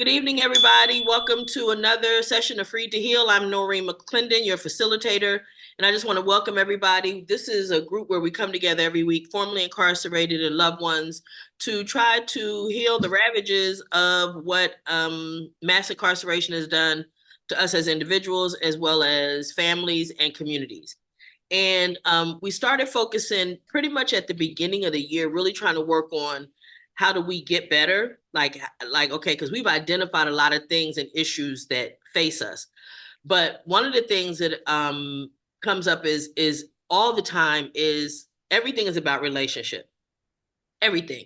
Good evening, everybody. Welcome to another session of Free to Heal. I'm Noreen McClendon, your facilitator, and I just want to welcome everybody. This is a group where we come together every week, formerly incarcerated and loved ones, to try to heal the ravages of what mass incarceration has done to us as individuals, as well as families and communities. And we started focusing pretty much at the beginning of the year, really trying to work on how do we get better? Okay, because we've identified a lot of things and issues that face us. But one of the things that comes up is all the time is everything is about relationship. Everything,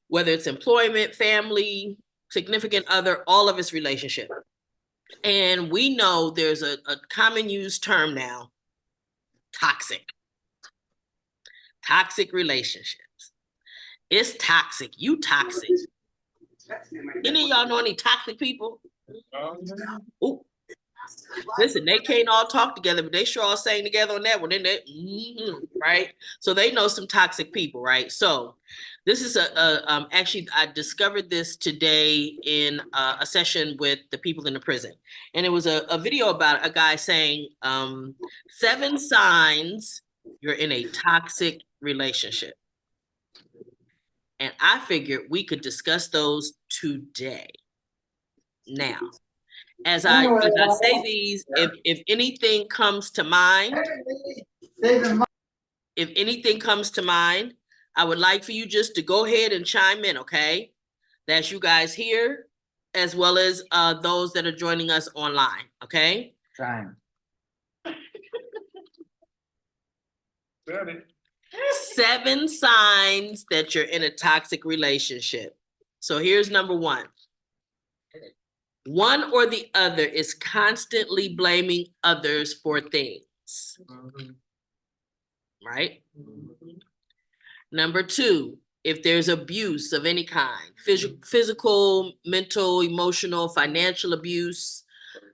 whether it's employment, family, significant other, all of it's relationship. And we know there's a common used term now, toxic relationships. It's toxic. You toxic. Any of y'all know any toxic people? Ooh. Listen, they can't all talk together, but they sure all sang together on that one, didn't they? Right? So they know some toxic people, right? So this is actually, I discovered this today in a session with the people in the prison. And it was a video about a guy saying 7 signs you're in a toxic relationship. And I figured we could discuss those today. Now, as I say these, if anything comes to mind, I would like for you just to go ahead and chime in, okay? That's you guys here, as well as those that are joining us online, okay? Chime. 7 signs that you're in a toxic relationship. So here's number 1. One or the other is constantly blaming others for things. Right? Number 2, if there's abuse of any kind, physical, mental, emotional, financial abuse,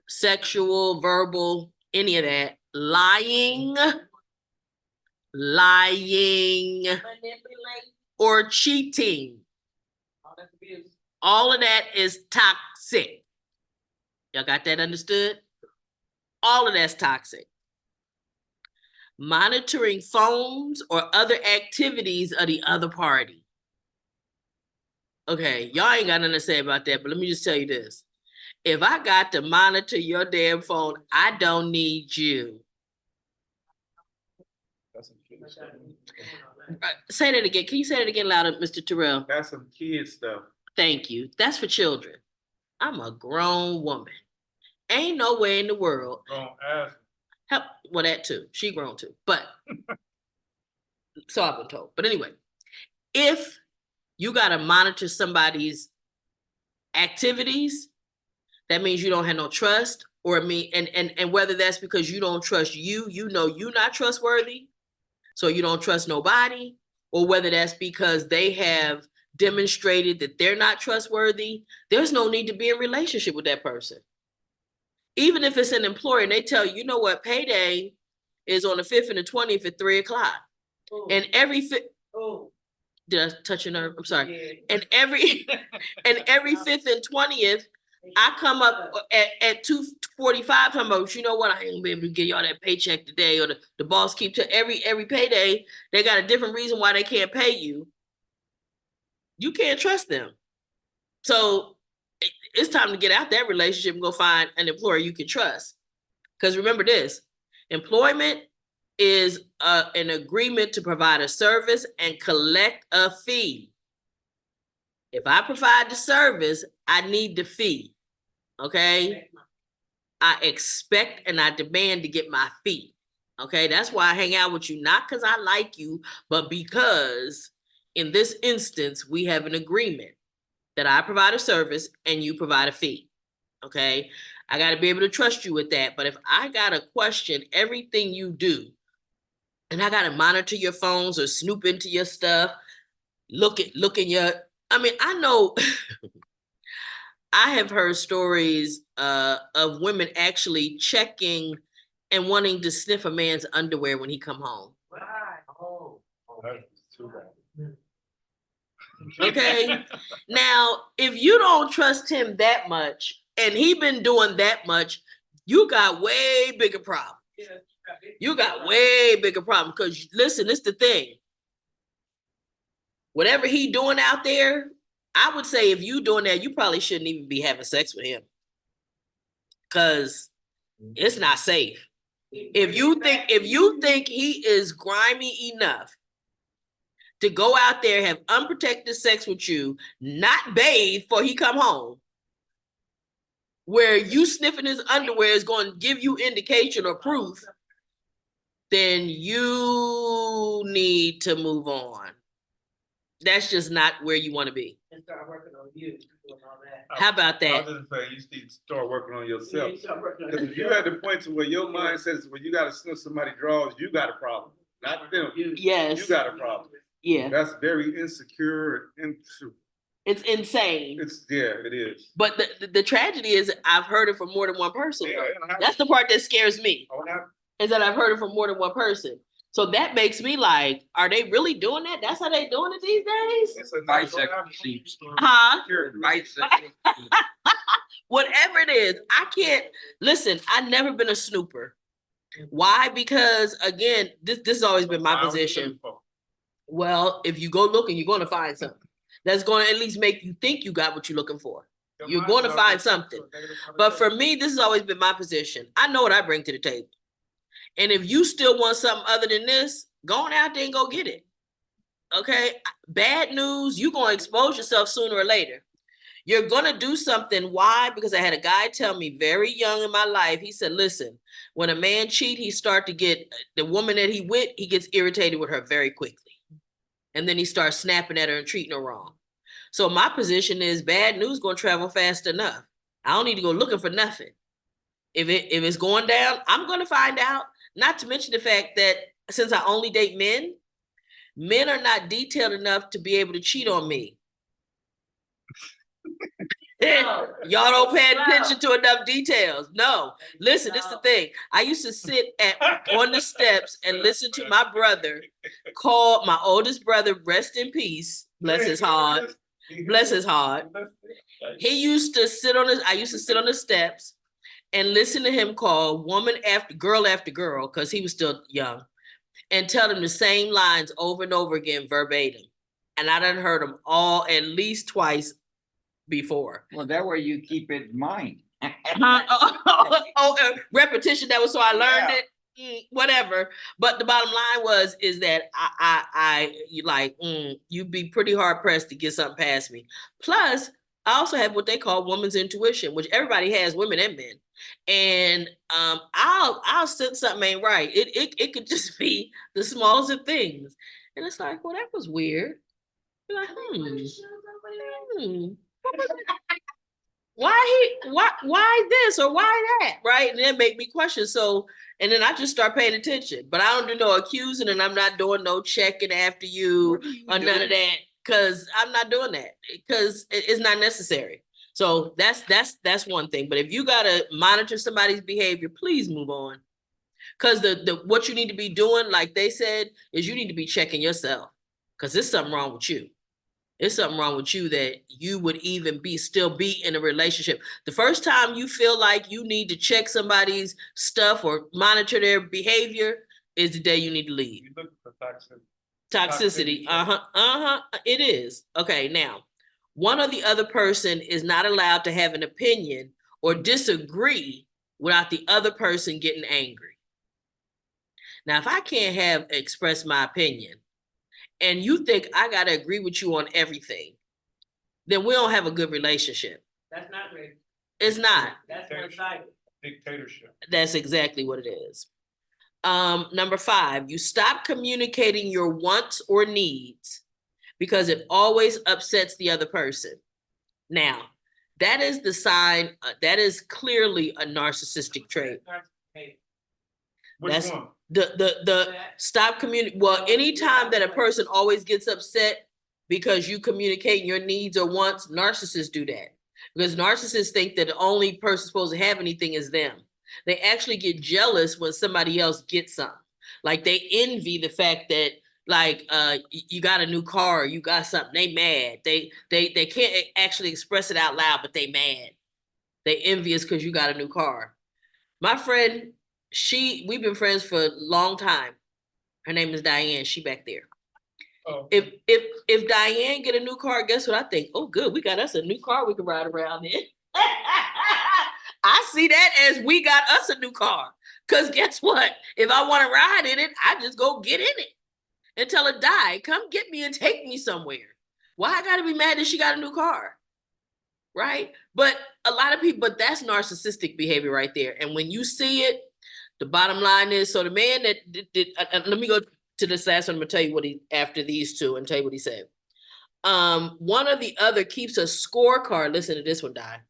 sexual, verbal, any of that, lying, or cheating. All of that is toxic. Y'all got that understood? All of that's toxic. Monitoring phones or other activities of the other party. Okay, y'all ain't got nothing to say about that, but let me just tell you this. If I got to monitor your damn phone, I don't need you. Say that again. Can you say that again louder, Mr. Terrell? That's some kid stuff. Thank you. That's for children. I'm a grown woman. Ain't no way in the world. Help. Well, that too. She grown too. But so I've been told. But anyway, if you gotta monitor somebody's activities, that means you don't have no trust, or and whether that's because you don't trust you know you're not trustworthy, so you don't trust nobody, or whether that's because they have demonstrated that they're not trustworthy, there's no need to be in a relationship with that person. Even if it's an employer and they tell you, you know what, payday is on the 5th and the 20th at 3:00. And every did I touch your nerve? I'm sorry. Yeah. And every 5th and 20th, I come up at 2:45 talking about, you know what, I ain't gonna be able to get y'all that paycheck today, or the boss keep every payday, they got a different reason why they can't pay you. You can't trust them. So it's time to get out that relationship and go find an employer you can trust. Because remember this, employment is an agreement to provide a service and collect a fee. If I provide the service, I need the fee, okay? I expect and I demand to get my fee, okay? That's why I hang out with you, not because I like you, but because in this instance, we have an agreement that I provide a service and you provide a fee, okay? I got to be able to trust you with that. But if I got to question everything you do, and I got to monitor your phones or snoop into your stuff, look in your, I mean, I know, I have heard stories of women actually checking and wanting to sniff a man's underwear when he come home. Oh, that's too bad. Okay. Now, if you don't trust him that much and he been doing that much, you got way bigger problems. You got way bigger problems because listen, it's the thing. Whatever he doing out there, I would say if you doing that, you probably shouldn't even be having sex with him because it's not safe. If you think he is grimy enough to go out there, have unprotected sex with you, not bathe before he come home, where you sniffing his underwear is going to give you indication or proof, then you need to move on. That's just not where you want to be. And start working on you. How about that? I was just saying, you need to start working on yourself. Because if you're at the point to where your mind says, when you got to sniff somebody's drawers, you got a problem. Not them. Yes. You got a problem. Yeah. That's very insecure and it's insane. It is. But the tragedy is I've heard it from more than one person. Yeah, that's the part that scares me. Is that I've heard it from more than one person. So that makes me like, are they really doing that? That's how they doing it these days? It's a bisexual. Huh? Bisexual. Whatever it is, I can't listen. I've never been a snooper. Why? Because again, this has always been my position. Well, if you go looking, you're going to find something that's going to at least make you think you got what you're looking for. You're going to find something. But for me, this has always been my position. I know what I bring to the table. And if you still want something other than this, go on out there and go get it. Okay? Bad news, you're going to expose yourself sooner or later. You're going to do something. Why? Because I had a guy tell me very young in my life, he said, listen, when a man cheats, he starts to get, the woman that he with, he gets irritated with her very quickly. And then he starts snapping at her and treating her wrong. So my position is bad news going to travel fast enough. I don't need to go looking for nothing. If it's going down, I'm going to find out. Not to mention the fact that since I only date men, men are not detailed enough to be able to cheat on me. Y'all don't pay attention to enough details. No, listen, this is the thing. I used to sit on the steps and listen to my brother call my oldest brother, rest in peace, bless his heart. Bless his heart. He used to sit on I used to sit on the steps and listen to him call girl after girl, because he was still young, and tell them the same lines over and over again, verbatim. And I done heard them all at least twice before. Well, that way you keep it in mind. Repetition, that was so I learned it. Whatever. But the bottom line is that you'd be pretty hard pressed to get something past me. Plus, I also have what they call woman's intuition, which everybody has, women and men. And I'll sense something ain't right. It could just be the smallest of things. And it's like, well, that was weird. You're like, why this or why that? Right? And that make me question. So, and then I just start paying attention. But I don't do no accusing, and I'm not doing no checking after you or none of that. Because I'm not doing that. Because it's not necessary. So that's one thing. But if you gotta monitor somebody's behavior, please move on. Because the what you need to be doing, like they said, is you need to be checking yourself. Because there's something wrong with you. It's something wrong with you that you would even still be in a relationship. The first time you feel like you need to check somebody's stuff or monitor their behavior is the day you need to leave. You look for toxicity. It is. Okay, now, one or the other person is not allowed to have an opinion or disagree without the other person getting angry. Now, if I can't express my opinion, and you think I got to agree with you on everything, then we don't have a good relationship. That's not great. It's not. That's one-sided. Dictatorship. That's exactly what it is. Number 5, you stop communicating your wants or needs because it always upsets the other person. Now, that is the sign, that is clearly a narcissistic trait. Which one? The stop communicating. Well, anytime that a person always gets upset because you communicate your needs or wants, narcissists do that. Because narcissists think that the only person supposed to have anything is them. They actually get jealous when somebody else gets something. Like they envy the fact that, like you got a new car, you got something, they mad. They can't actually express it out loud, but they mad. They envious because you got a new car. My friend, we've been friends for a long time. Her name is Diane. She back there. Oh. If Diane get a new car, guess what I think? Oh, good, we got us a new car we can ride around in. I see that as we got us a new car. Because guess what? If I want to ride in it, I just go get in it and tell her, Di, come get me and take me somewhere. Why I gotta be mad that she got a new car? Right? But a lot of people, but that's narcissistic behavior right there. And when you see it, the bottom line is, so the man that did let me go to this last one. I'm gonna tell you what he, after these two, and tell you what he said. One or the other keeps a scorecard. Listen to this one, Di.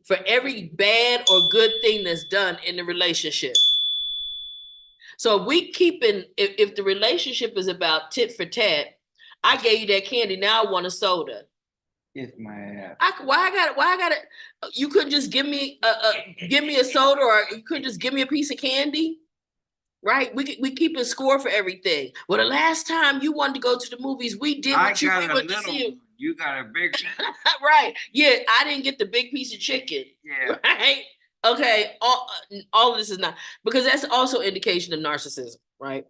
For every bad or good thing that's done in the relationship. So if we keeping, if the relationship is about tit for tat, I gave you that candy, now I want a soda. Kiss my ass. Why I got it? You couldn't just give me a soda, or you couldn't just give me a piece of candy, right? We keep a score for everything. Well, the last time you wanted to go to the movies, we did what we went to see. You got a big right. Yeah, I didn't get the big piece of chicken. Yeah. Right? Okay, all of this is not, because that's also indication of narcissism, right?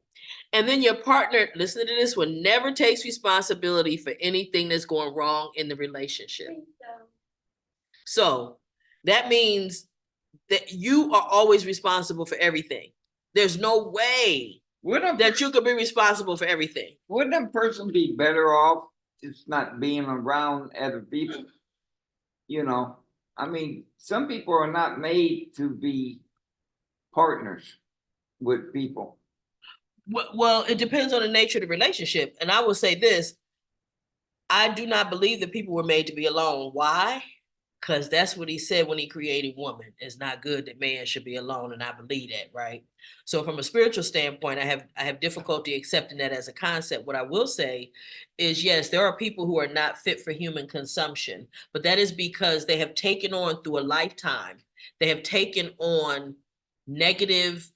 And then your partner, listen to this one, never takes responsibility for anything that's going wrong in the relationship. So that means that you are always responsible for everything. There's no way that you could be responsible for everything. Wouldn't a person be better off just not being around other people? You know, I mean, some people are not made to be partners with people. Well, it depends on the nature of the relationship. And I will say this, I do not believe that people were made to be alone. Why? Because that's what he said when he created woman. It's not good that man should be alone, and I believe that, right? So from a spiritual standpoint, I have difficulty accepting that as a concept. What I will say is, yes, there are people who are not fit for human consumption, but that is because they have taken on through a lifetime, they have taken on negative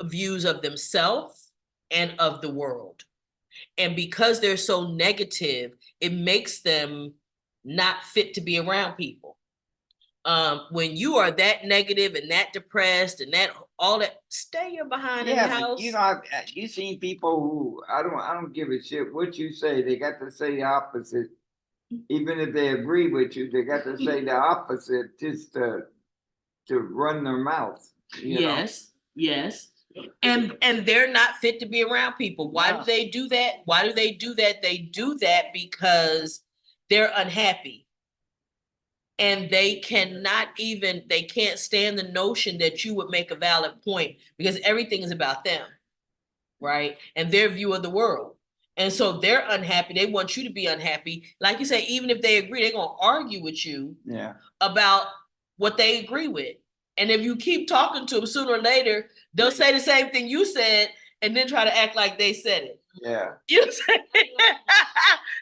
views of themselves and of the world. And because they're so negative, it makes them not fit to be around people. When you are that negative and that depressed and that all that, stay your behind in the house. You know, you seen people who I don't give a shit what you say. They got to say the opposite, even if they agree with you. They got to say the opposite just to run their mouth. Yes. And they're not fit to be around people. Why do they do that? Why do they do that? They do that because they're unhappy. And they can't stand the notion that you would make a valid point, because everything is about them, right? And their view of the world. And so they're unhappy. They want you to be unhappy. Like you say, even if they agree, they're going to argue with you about what they agree with. And if you keep talking to them, sooner or later, they'll say the same thing you said and then try to act like they said it. Yeah. You know,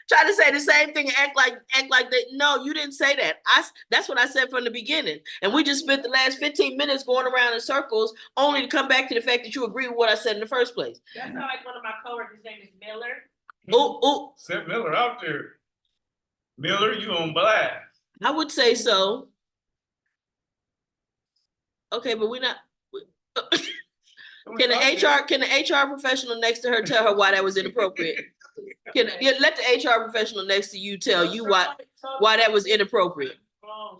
try to say the same thing and act like they, no, you didn't say that. That's what I said from the beginning. And we just spent the last 15 minutes going around in circles only to come back to the fact that you agree with what I said in the first place. That's not like one of my coworkers' name is Miller. Oh. Set Miller out there. Miller, you on blast. I would say so. Okay, but we're not. Can the HR professional next to her tell her why that was inappropriate? Let the HR professional next to you tell you why that was inappropriate.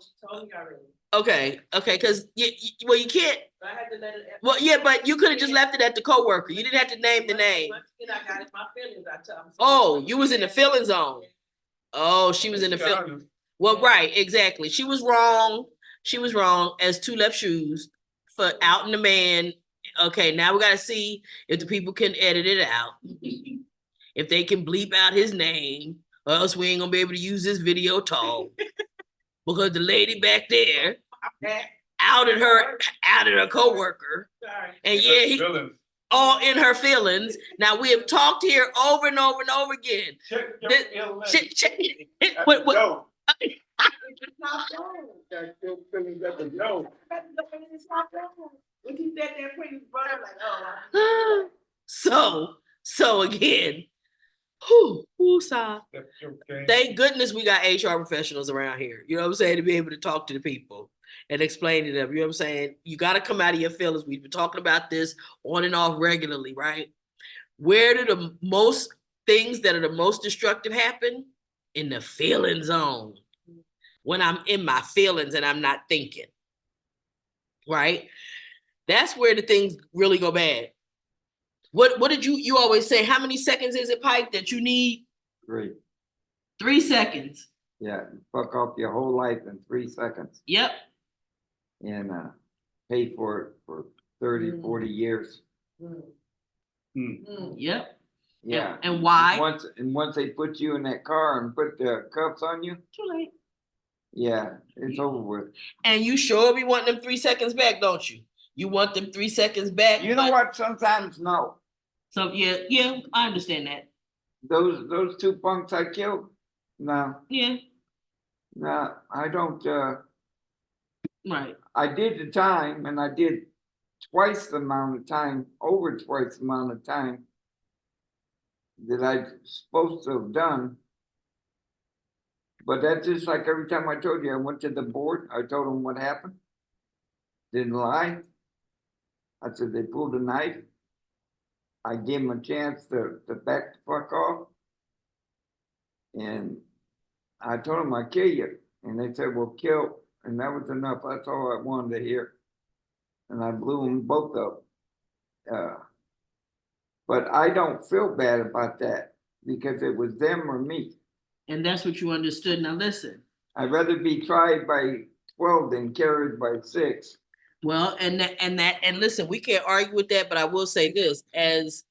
She told me already. Okay, because you can't. I had to let it. Well, yeah, but you could have just left it at the coworker. You didn't have to name the name. I got it. My feelings. I tell them. Oh, you was in the feeling zone. Oh, she was in the feeling. Well, right, exactly. She was wrong. She was wrong as two left shoes for outing the man. Okay, now we got to see if the people can edit it out. If they can bleep out his name, or else we ain't going to be able to use this video talk. Because the lady back there outed her coworker. And yeah, he all in her feelings. Now we have talked here over and over and over again. Check. What? So again, Whew, sigh. Thank goodness we got HR professionals around here. You know what I'm saying? To be able to talk to the people and explain to them. You know what I'm saying? You got to come out of your feelings. We've been talking about this on and off regularly, right? Where do the most things that are the most destructive happen? In the feeling zone. When I'm in my feelings and I'm not thinking, right? That's where the things really go bad. What did you always say? How many seconds is it, Pike, that you need? 3. 3 seconds. Yeah, fuck off your whole life in 3 seconds Yep. and pay for it for 30, 40 years. Yep. Yeah. And why? Once they put you in that car and put the cuffs on you, Too late. yeah, it's over with. And you sure be wanting them 3 seconds back, don't you? You want them 3 seconds back. You know what? Sometimes no. So yeah, I understand that. Those 2 punks I killed, no, Yeah. no, I don't. Right. I did the time, and I did twice the amount of time, over twice the amount of time that I supposed to have done. But that's just like every time I told you, I went to the board, I told them what happened. Didn't lie. I said they pulled a knife. I gave them a chance to back the fuck off. And I told them I'd kill you. And they said, well, kill. And that was enough. That's all I wanted to hear. And I blew them both up. But I don't feel bad about that because it was them or me. And that's what you understood. Now listen. I'd rather be tried by 12 than carried by 6. Well, and listen, we can't argue with that, but I will say this, as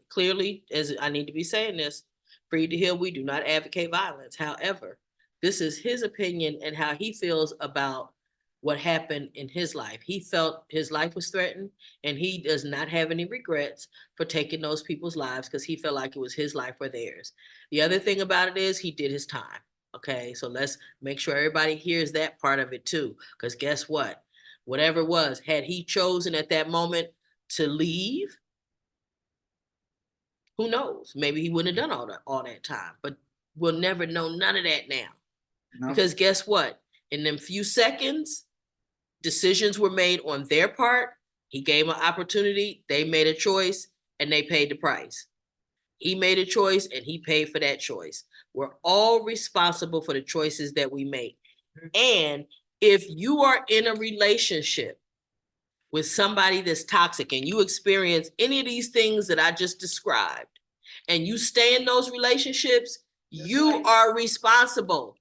clearly as I need to be saying this, Free to Heal, we do not advocate violence. However, this is his opinion and how he feels about what happened in his life. He felt his life was threatened, and he does not have any regrets for taking those people's lives because he felt like it was his life or theirs. The other thing about it is he did his time. Okay, so let's make sure everybody hears that part of it too, because guess what? Whatever it was, had he chosen at that moment to leave, who knows? Maybe he wouldn't have done all that time, but we'll never know none of that now. No. Because guess what? In them few seconds, decisions were made on their part. He gave an opportunity, they made a choice, and they paid the price. He made a choice and he paid for that choice. We're all responsible for the choices that we make. And if you are in a relationship with somebody that's toxic and you experience any of these things that I just described, and you stay in those relationships, you are responsible.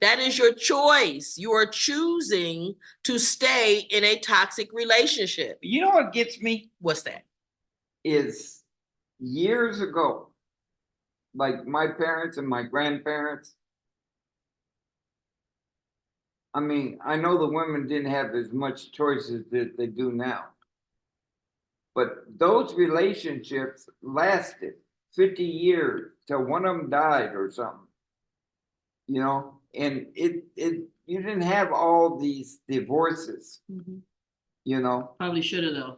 That is your choice. You are choosing to stay in a toxic relationship. You know what gets me? What's that? Is years ago, like my parents and my grandparents, I mean, I know the women didn't have as much choices that they do now. But those relationships lasted 50 years till one of them died or something. You know, and you didn't have all these divorces, you know. Probably should have though.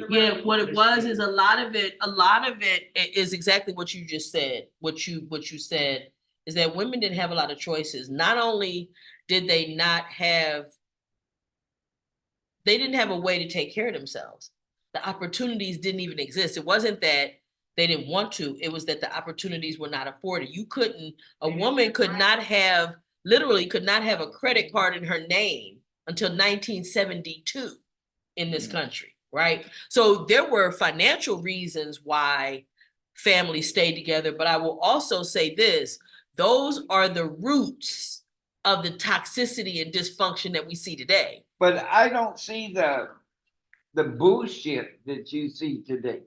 Yeah, what it was is a lot of it is exactly what you just said. What you said is that women didn't have a lot of choices. Not only did they didn't have a way to take care of themselves. The opportunities didn't even exist. It wasn't that they didn't want to, it was that the opportunities were not afforded. A woman could not have a credit card in her name until 1972 in this country, right? So there were financial reasons why families stayed together, but I will also say this, those are the roots of the toxicity and dysfunction that we see today. But I don't see the bullshit that you see today.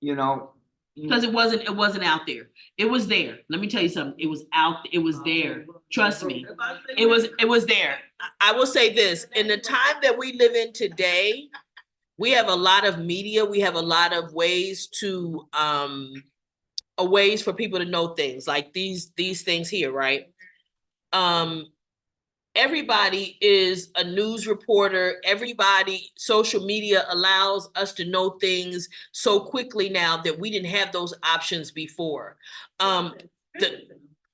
You know, because it wasn't out there. It was there. Let me tell you something. It was there. Trust me. It was there. I will say this, in the time that we live in today, we have a lot of media. We have a lot of ways to ways for people to know things like these things here, right? everybody is a news reporter. Everybody, social media allows us to know things so quickly now that we didn't have those options before.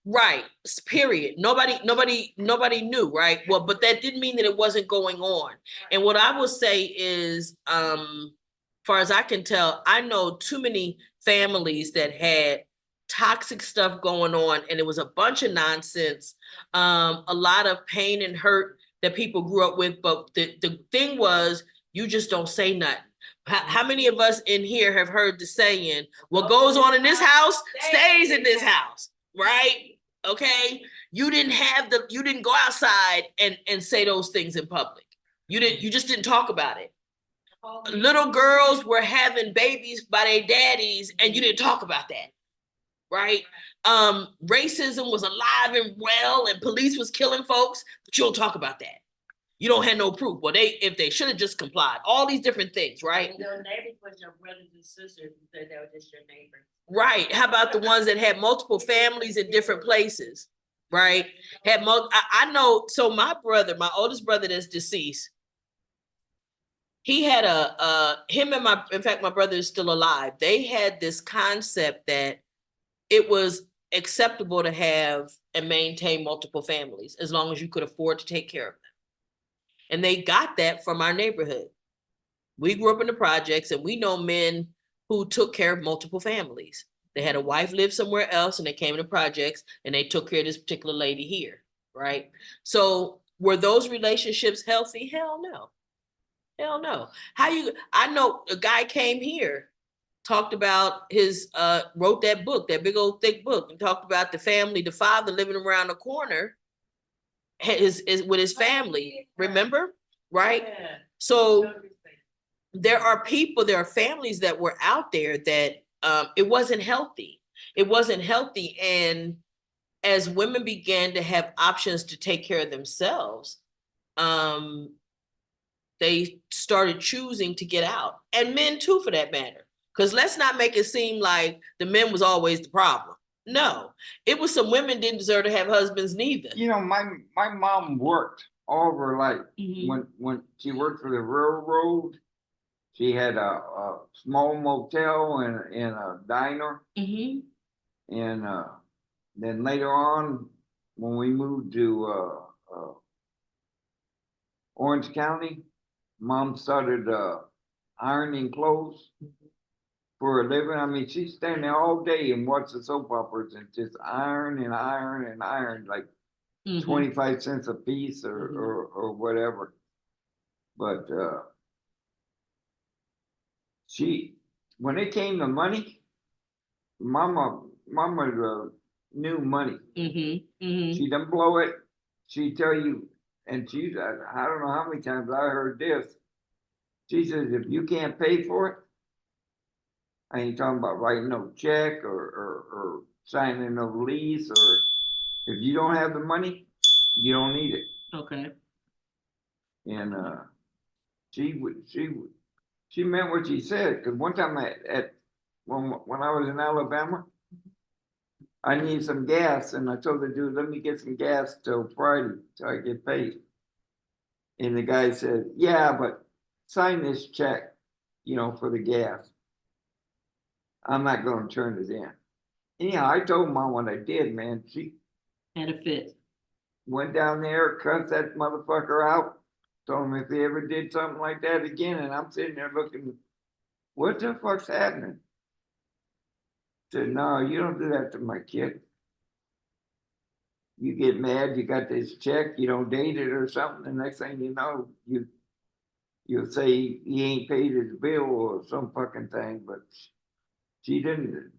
Right, period. Nobody knew, right? Well, but that didn't mean that it wasn't going on. And what I will say is, far as I can tell, I know too many families that had toxic stuff going on, and it was a bunch of nonsense, a lot of pain and hurt that people grew up with. But the thing was, you just don't say nothing. How many of us in here have heard the saying, what goes on in this house stays in this house, right? Okay. You didn't go outside and say those things in public. You just didn't talk about it. Little girls were having babies by their daddies, and you didn't talk about that. Right? Racism was alive and well, and police was killing folks, but you don't talk about that. You don't have no proof. Well, if they should have just complied, all these different things, right? And your neighbors was your brothers and sisters, you said they were just your neighbors. Right. How about the ones that had multiple families in different places? Right. I know. So my oldest brother that's deceased, he had in fact, my brother is still alive. They had this concept that it was acceptable to have and maintain multiple families as long as you could afford to take care of them. And they got that from our neighborhood. We grew up in the projects, and we know men who took care of multiple families. They had a wife live somewhere else, and they came to projects, and they took care of this particular lady here, right? So were those relationships healthy? Hell no. Hell no. I know a guy came here, talked about wrote that book, that big old thick book, and talked about the family, the father living around the corner is with his family, remember? Right? Yeah. So there are families that were out there that it wasn't healthy. It wasn't healthy. And as women began to have options to take care of themselves, they started choosing to get out. And men too, for that matter. Because let's not make it seem like the men was always the problem. No, it was some women didn't deserve to have husbands neither. You know, my mom worked all of her life. Mm-hmm. When she worked for the railroad, she had a small motel and a diner. Mm-hmm. And then later on, when we moved to Orange County, Mom started ironing clothes for a living. I mean, she's standing there all day and watch the soap operas and just iron and iron and iron, like 25 cents a piece or whatever. But when it came to money, Mama knew money. She didn't blow it. She'd tell you, and I don't know how many times I heard this. She says, if you can't pay for it, I ain't talking about writing no check or signing no lease, or if you don't have the money, you don't need it. Okay. And she meant what she said. Because one time when I was in Alabama, I needed some gas, and I told the dude, let me get some gas till Friday till I get paid. And the guy said, yeah, but sign this check, for the gas. I'm not going to turn it in. Anyhow, I told Mom what I did, man. She had a fit. Went down there, cussed that motherfucker out, told him if he ever did something like that again, and I'm sitting there looking, what the fuck's happening? Said, no, you don't do that to my kid. You get mad, you got this check, you don't date it or something, the next thing you know, you'll say he ain't paid his bill or some fucking thing, but she didn't.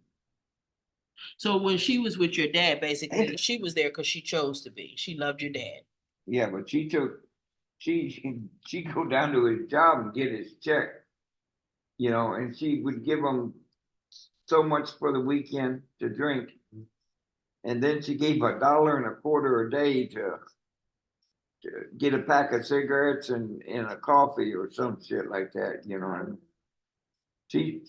So when she was with your dad, basically, she was there because she chose to be. She loved your dad. Yeah, but she go down to his job and get his check, and she would give him so much for the weekend to drink. And then she gave $1.25 a day to get a pack of cigarettes and a coffee or some shit like that, She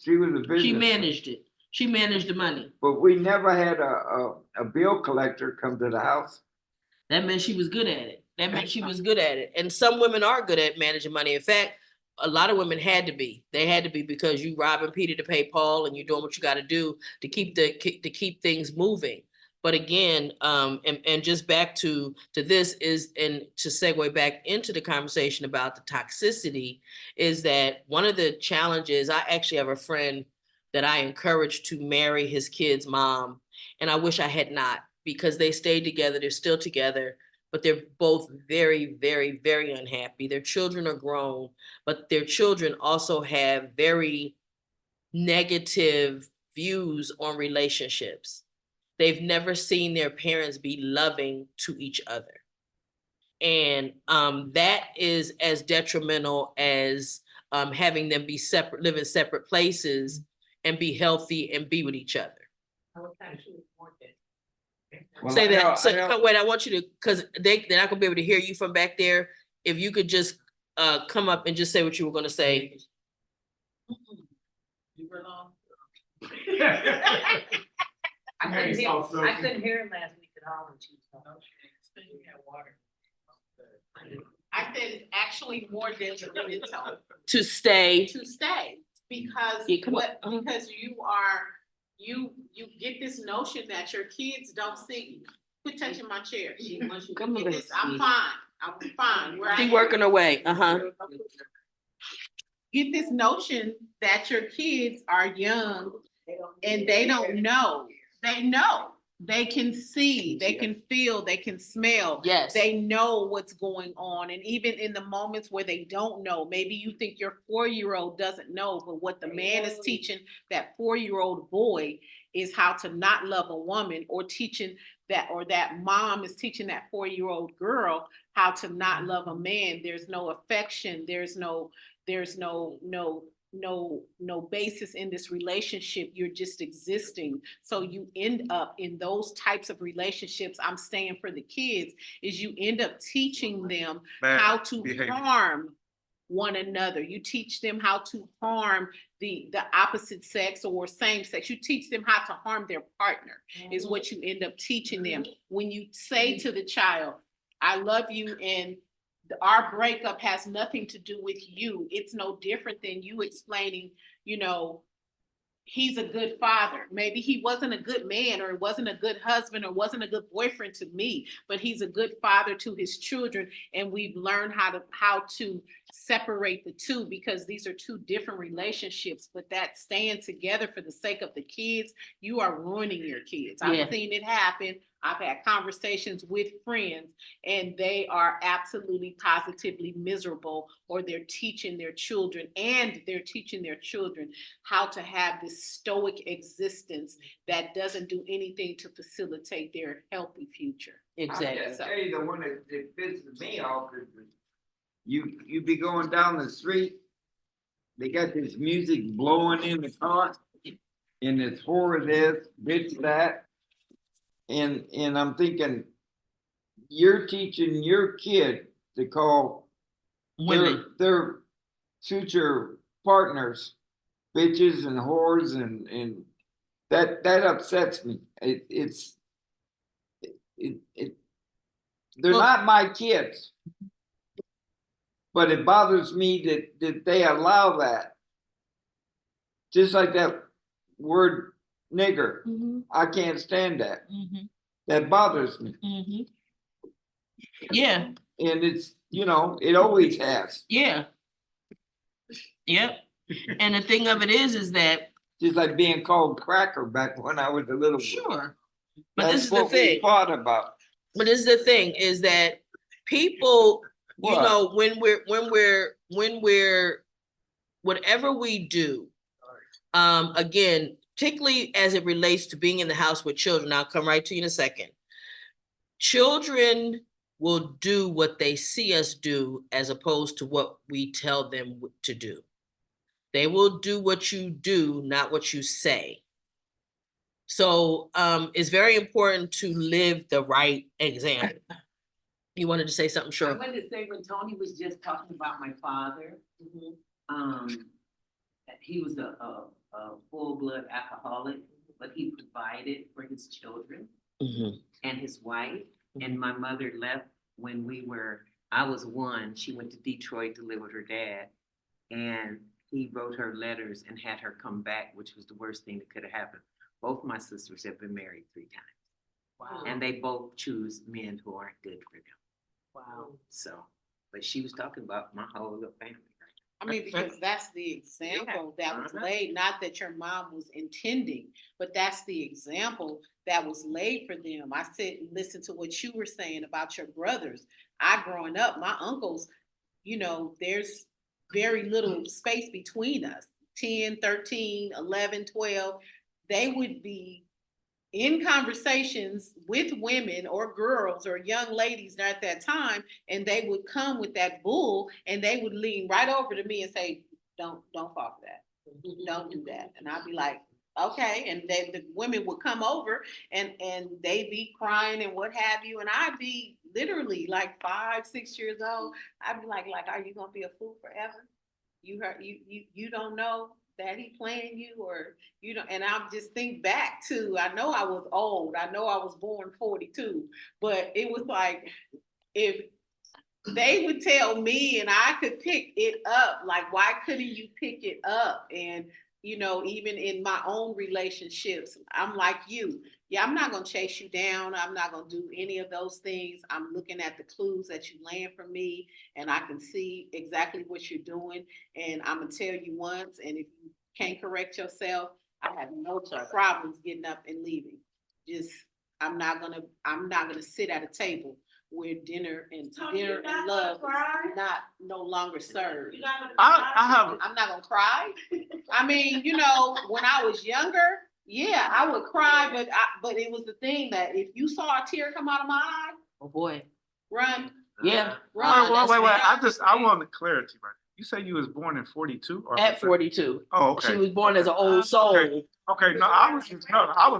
was a business. She managed it. She managed the money. But we never had a bill collector come to the house. That meant she was good at it. That meant she was good at it. And some women are good at managing money. In fact, a lot of women had to be. They had to be because you robbing Peter to pay Paul, and you're doing what you got to do to keep things moving. But again, and just back to this is, and to segue back into the conversation about the toxicity, is that one of the challenges. I actually have a friend that I encouraged to marry his kid's mom, and I wish I had not, because they stayed together. They're still together, but they're both very, very, very unhappy. Their children are grown, but their children also have very negative views on relationships. They've never seen their parents be loving to each other. And that is as detrimental as having them be separate, live in separate places and be healthy and be with each other. Well, Say that. I know. Wait, I want you to, because they're not gonna be able to hear you from back there. If you could just come up and just say what you were gonna say. You were long. I couldn't hear him last week at all when she was talking. I said actually more detrimental To stay. to stay because Yeah, come on. because you get this notion that your kids don't see you. Quit touching my chair. Come on. I'm fine. I'm fine. Where I She am. working away. Get this notion that your kids are young and they don't know. They know. They can see, they can feel, they can smell. Yes. They know what's going on. And even in the moments where they don't know, maybe you think your 4-year-old doesn't know, but what the man is teaching that 4-year-old boy is how to not love a woman, or teaching that, or that mom is teaching that 4-year-old girl how to not love a man. There's no affection. There's no basis in this relationship. You're just existing. So you end up in those types of relationships. I'm saying for the kids is you end up teaching them how to harm one another. You teach them how to harm the opposite sex or same sex. You teach them how to harm their partner is what you end up teaching them. When you say to the child, I love you, and our breakup has nothing to do with you. It's no different than you explaining, he's a good father. Maybe he wasn't a good man, or wasn't a good husband, or wasn't a good boyfriend to me, but he's a good father to his children. And we've learned how to separate the two, because these are two different relationships, but that staying together for the sake of the kids, you are ruining your kids. Yeah. I've seen it happen. I've had conversations with friends, and they are absolutely positively miserable, or they're teaching their children how to have this stoic existence that doesn't do anything to facilitate their healthy future. Exactly. I tell you, the one that pisses me off is you be going down the street, they got this music blowing in the car, and it's horror this, bitch that. And I'm thinking, you're teaching your kid to call Women. their future partners bitches and whores, and that upsets me. They're not my kids, but it bothers me that they allow that. Just like that word nigger. I can't stand that. That bothers me. Yeah. And it's, it always has. Yeah. Yep. And the thing of it is that, Just like being called cracker back when I was a little boy. sure. But That's this is the what we thing. fought about. But this is the thing, is that people, What? when we're whatever we do, again, particularly as it relates to being in the house with children, I'll come right to you in a second. Children will do what they see us do as opposed to what we tell them to do. They will do what you do, not what you say. So it's very important to live the right example. You wanted to say something, I sure. wanted to say, when Tony was just talking about my father, that he was a full-blood alcoholic, but he provided for his children and his wife. And my mother left when I was 1. She went to Detroit to live with her dad. And he wrote her letters and had her come back, which was the worst thing that could have happened. Both my sisters have been married 3 times. Wow. And they both choose men who aren't good for them. Wow. So, but she was talking about my whole little family. I mean, because that's the example that was laid, not that your mom was intending, but that's the example that was laid for them. I sit and listen to what you were saying about your brothers. Growing up, my uncles, there's very little space between us, 10, 13, 11, 12. They would be in conversations with women or girls or young ladies at that time, and they would come with that bull and they would lean right over to me and say, don't fall for that. Don't do that. And I'd be like, okay. And then the women would come over and they'd be crying and what have you. And I'd be literally like 5, 6 years old. I'd be like, are you gonna be a fool forever? You don't know that he playing you, or and I just think back to, I know I was old, I know I was born 42, but it was like, if they would tell me and I could pick it up, like, why couldn't you pick it up? And even in my own relationships, I'm like you. Yeah, I'm not going to chase you down. I'm not going to do any of those things. I'm looking at the clues that you laying for me, and I can see exactly what you're doing. And I'm going to tell you once, and if you can't correct yourself, I have no problems getting up and leaving. I'm not going to sit at a table where dinner and love is no longer served. I'm not going to cry. I mean, when I was younger, yeah, I would cry, but it was the thing that if you saw a tear come out of my eye, Oh boy. run. Yeah. Run. Wait. I want the clarity, right? You say you was born in 42 or At 42. Oh, okay. She was born as an old soul. Okay. No, I was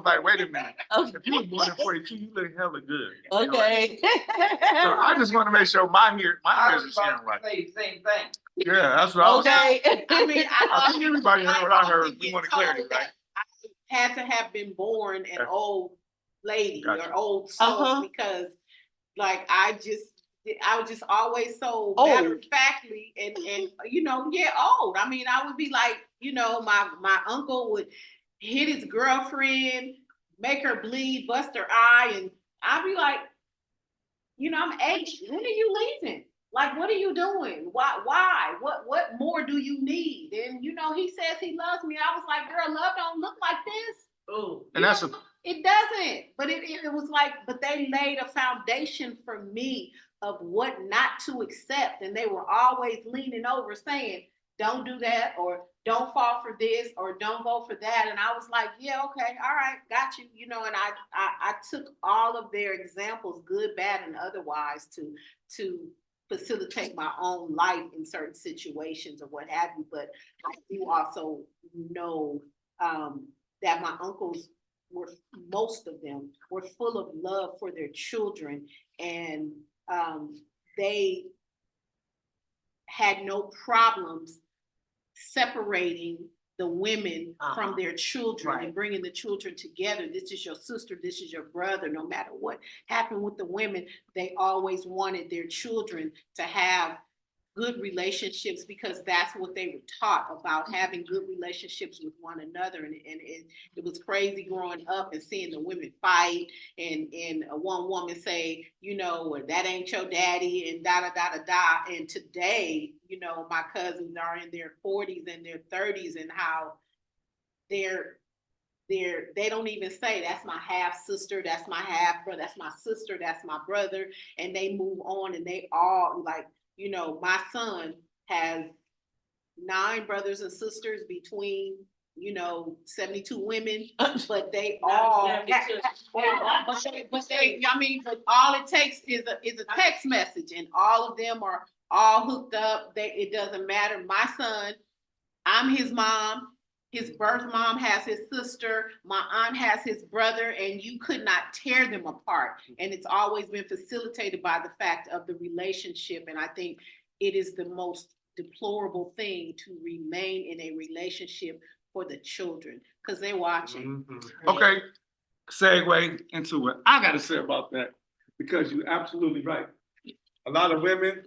like, wait a minute. Okay. If you was born in 42, you look hella good. Okay. So I just want to make sure my ears are hearing right. Say the same thing. Yeah, that's what I was saying. Okay. I mean, I think everybody heard what I heard. We want clarity, right? I had to have been born an old lady Gotcha. or old soul because, like, I was just always so matter of factly and old. I mean, I would be like, my uncle would hit his girlfriend, make her bleed, bust her eye, and I'd be like, I'm 8. When are you leaving? Like, what are you doing? Why? What more do you need? And he says he loves me. I was like, girl, love don't look like this. Oh, And that's it doesn't. But it was like, but they laid a foundation for me of what not to accept. And they were always leaning over saying, don't do that, or don't fall for this, or don't go for that. And I was like, yeah, okay, all right, got you. And I took all of their examples, good, bad, and otherwise, to facilitate my own life in certain situations or what have you. But I do also know that my uncles most of them were full of love for their children, and they had no problems separating the women from their children and bringing the children together. This is your sister, this is your brother. No matter what happened with the women, they always wanted their children to have good relationships, because that's what they were taught about, having good relationships with one another. And it was crazy growing up and seeing the women fight and one woman say, that ain't your daddy, and da da da da da. And today, my cousins are in their 40s and their 30s, and how they don't even say that's my half sister, that's my half brother, that's my sister, that's my brother, and they move on, and they all like, my son has 9 brothers and sisters between 72 women, but they all but all it takes is a text message, and all of them are all hooked up. It doesn't matter. My son, I'm his mom. His birth mom has his sister. My aunt has his brother, and you could not tear them apart. And it's always been facilitated by the fact of the relationship. And I think it is the most deplorable thing to remain in a relationship for the children, because they're watching. Okay, segue into what I got to say about that. because you're absolutely right. A lot of women,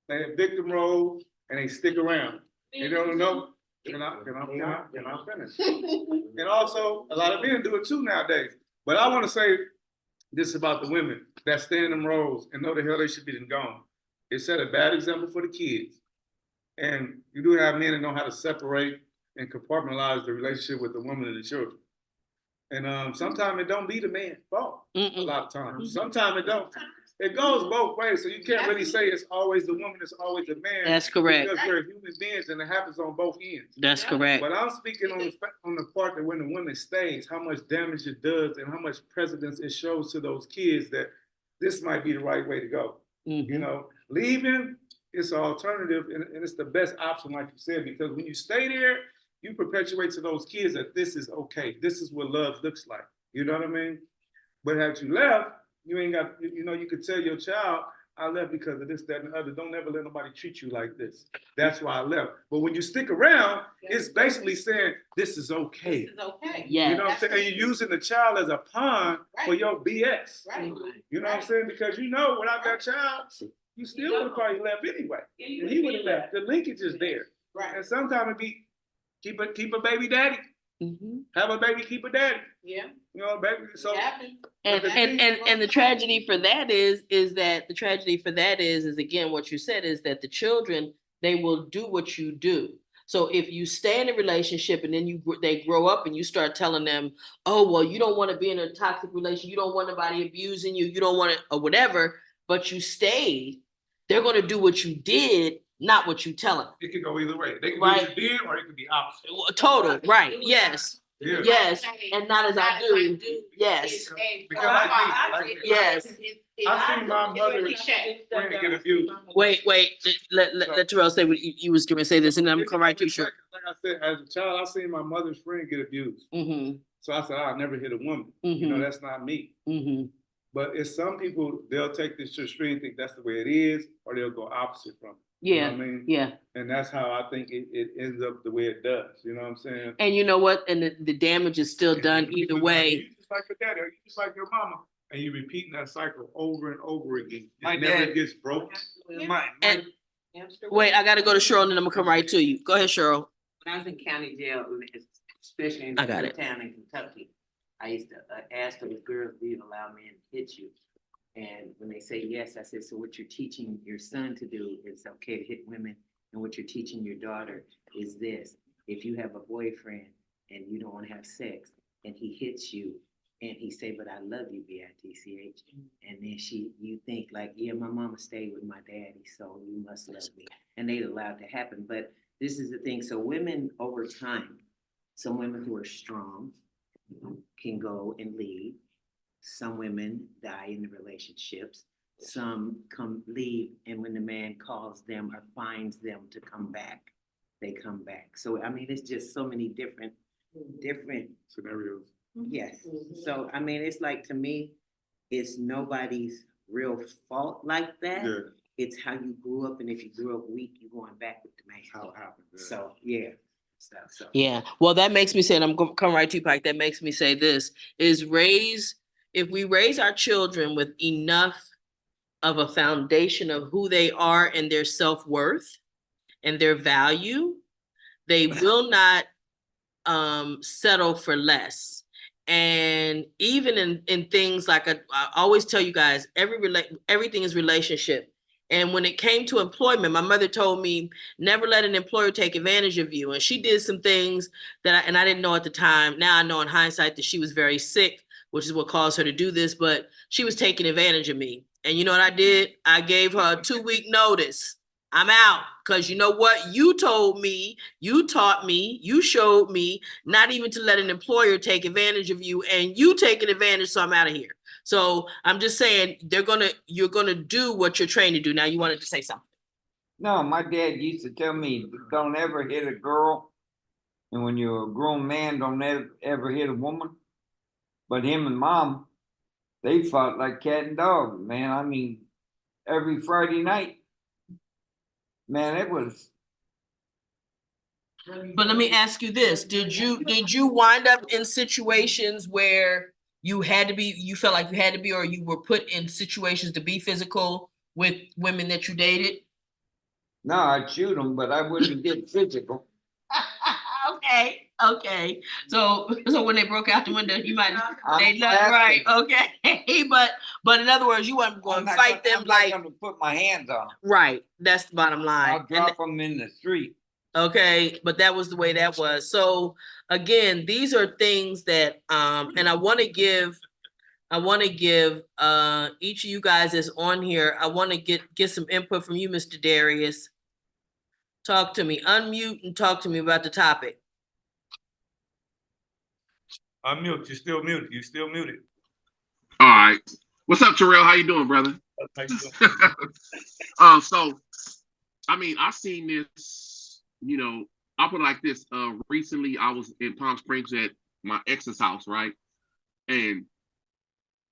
they have victim roles and they stick around. They don't know. Can I finish? And also, a lot of men do it too nowadays. But I want to say this about the women that stay in them roles and know the hell they should be gone. It set a bad example for the kids. And you do have men that know how to separate and compartmentalize the relationship with the woman and the children. And sometimes it don't be the man's fault. A lot of times. Sometimes it don't. It goes both ways, so you can't really say it's always the woman, it's always the man. That's correct. Because we're human beings and it happens on both ends. That's correct. But I'm speaking on the part that when the woman stays, how much damage it does and how much precedence it shows to those kids that this might be the right way to go. You know, leaving is an alternative and it's the best option, like you said, because when you stay there, you perpetuate to those kids that this is okay. This is what love looks like. You know what I mean? But had you left, you ain't got, you know, you could tell your child, I left because of this, that, and the other. Don't ever let nobody treat you like this. That's why I left. But when you stick around, it's basically saying, this is okay. This is okay. Yeah. You know what I'm saying? And you're using the child as a pawn for your BS. Right. You know what I'm saying? Because you know, without that child, you still would have probably left anyway. And he would have left. The linkage is there. Right. And sometimes it be, keep a baby daddy. Have a baby, keep a daddy. Yeah. You know, baby. So And the tragedy for that is again what you said is that the children, they will do what you do. So if you stay in a relationship and then they grow up and you start telling them, oh well, you don't want to be in a toxic relationship, you don't want anybody abusing you, you don't want to or whatever, but you stayed, they're going to do what you did, not what you tell them. it could go either way. They can do Right. what you did, or it could be opposite. Total, right? Yes, Yeah. yes, and not as I do. Yes, Because like me, yes. I seen my mother's friend get abused. Wait. Let Terrell say what you was going to say this, and then I'm come right to you. Sure. Like I said, as a child, I seen my mother's friend get abused. So I said, I'll never hit a woman. You know, that's not me. But it's some people, they'll take this to the extreme and think that's the way it is, or they'll go opposite from it. Yeah, You know what I mean? yeah. And that's how I think it ends up the way it does. You know what I'm saying? And you know what? And the damage is still done either way. You just like your daddy, you just like your mama. And you're repeating that cycle over and over again. My It never dad- gets broken. And wait, I got to go to Cheryl, and then I'm gonna come right to you. Go ahead, Cheryl. When I was in county jail, especially in I got it. town in Kentucky, I used to ask those girls, do you allow men to hit you? And when they say yes, I said, so what you're teaching your son to do is okay to hit women, and what you're teaching your daughter is this. If you have a boyfriend and you don't want to have sex and he hits you and he say, but I love you, B-I-T-C-H. And then you think like, yeah, my mama stayed with my daddy, so you must love me. And they allowed to happen. But this is the thing. So women over time, some women who are strong can go and leave. Some women die in the relationships. Some leave, and when the man calls them or finds them to come back, they come back. So I mean, it's just so many different Scenarios. yes. So I mean, it's like, to me, it's nobody's real fault like that. Yeah. It's how you grew up, and if you grew up weak, you're going back with the man. How it happened. Yeah. So yeah. So Yeah. Well, that makes me say, and I'm gonna come right to you, Pike. That makes me say this is if we raise our children with enough of a foundation of who they are and their self-worth and their value, they will not settle for less. And even in things like I always tell you guys, everything is relationship. And when it came to employment, my mother told me, never let an employer take advantage of you. And she did some things that I didn't know at the time. Now I know in hindsight that she was very sick, which is what caused her to do this, but she was taking advantage of me. And you know what I did? I gave her a 2-week notice. I'm out, because you know what? You told me, you taught me, you showed me not even to let an employer take advantage of you, and you taking advantage, so I'm out of here. So I'm just saying, you're gonna do what you're trained to do. Now you wanted to say something. No, my dad used to tell me, don't ever hit a girl. And when you're a grown man, don't ever hit a woman. But him and mom, they fought like cat and dog, man. I mean, every Friday night, man, it was. But let me ask you this: Did you wind up in situations where you felt like you had to be, or you were put in situations to be physical with women that you dated? No, I'd shoot them, but I wouldn't get physical. Okay. So when they broke out the window, you might they not I'm right. Okay. But in other words, you wasn't going to fight them I'm like not gonna put my hands on them. right. That's the bottom line. I'll drop them in the street. Okay, but that was the way that was. So again, these are things that and I want to give each of you guys that's on here, I want to get some input from you, Mr. Darius. Talk to me. Unmute and talk to me about the topic. Unmute, you're still muted, All right. What's up, Terrell? How you doing, brother? So, I mean, I've seen this, I'll put it like this. Recently, I was in Palm Springs at my ex's house, right? And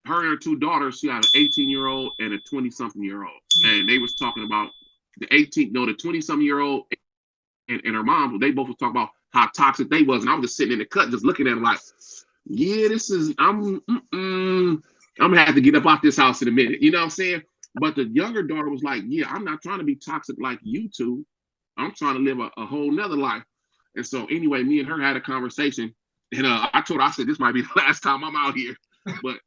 her and her two daughters, she had an 18-year-old and a 20-something-year-old. And they was talking about the 20-something-year-old and her mom, they both was talking about how toxic they was. And I was just sitting in the cut, just looking at them like, yeah, I'm gonna have to get up out this house in a minute. You know what I'm saying? But the younger daughter was like, yeah, I'm not trying to be toxic like you two. I'm trying to live a whole nother life. And so anyway, me and her had a conversation. And I told her, I said, this might be the last time I'm out here. But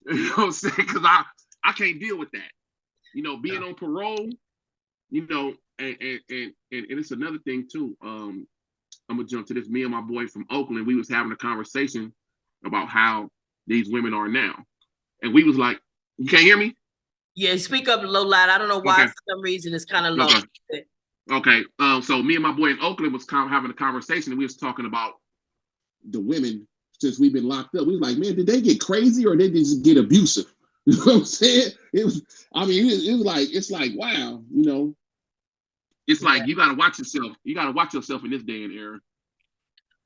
you know what I'm saying? Because I can't deal with that. Being on parole, and it's another thing too. I'm gonna jump to this. Me and my boy from Oakland, we was having a conversation about how these women are now. And we was like, you can't hear me? Yeah, speak up a little loud. I don't know why, okay. For some reason it's kind of low. Okay. So me and my boy in Oakland was kind of having a conversation, and we was talking about the women since we've been locked up. We was like, man, did they get crazy or did they just get abusive? You know what I'm saying? It was like, wow, it's like you gotta watch yourself. You gotta watch yourself in this day and era.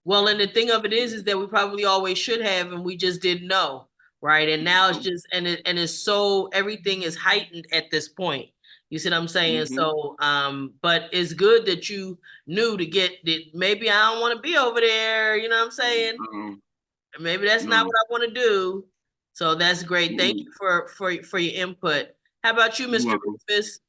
Well, and the thing of it is that we probably always should have, and we just didn't know, right? And now it's just, and it's so, everything is heightened at this point. You see what I'm saying? Mm-hmm. So, but it's good that you knew to get that. Maybe I don't want to be over there. You know what I'm saying? Maybe that's not what I want to do. So that's great. Thank you for your input. How about you, Mr. Rufus?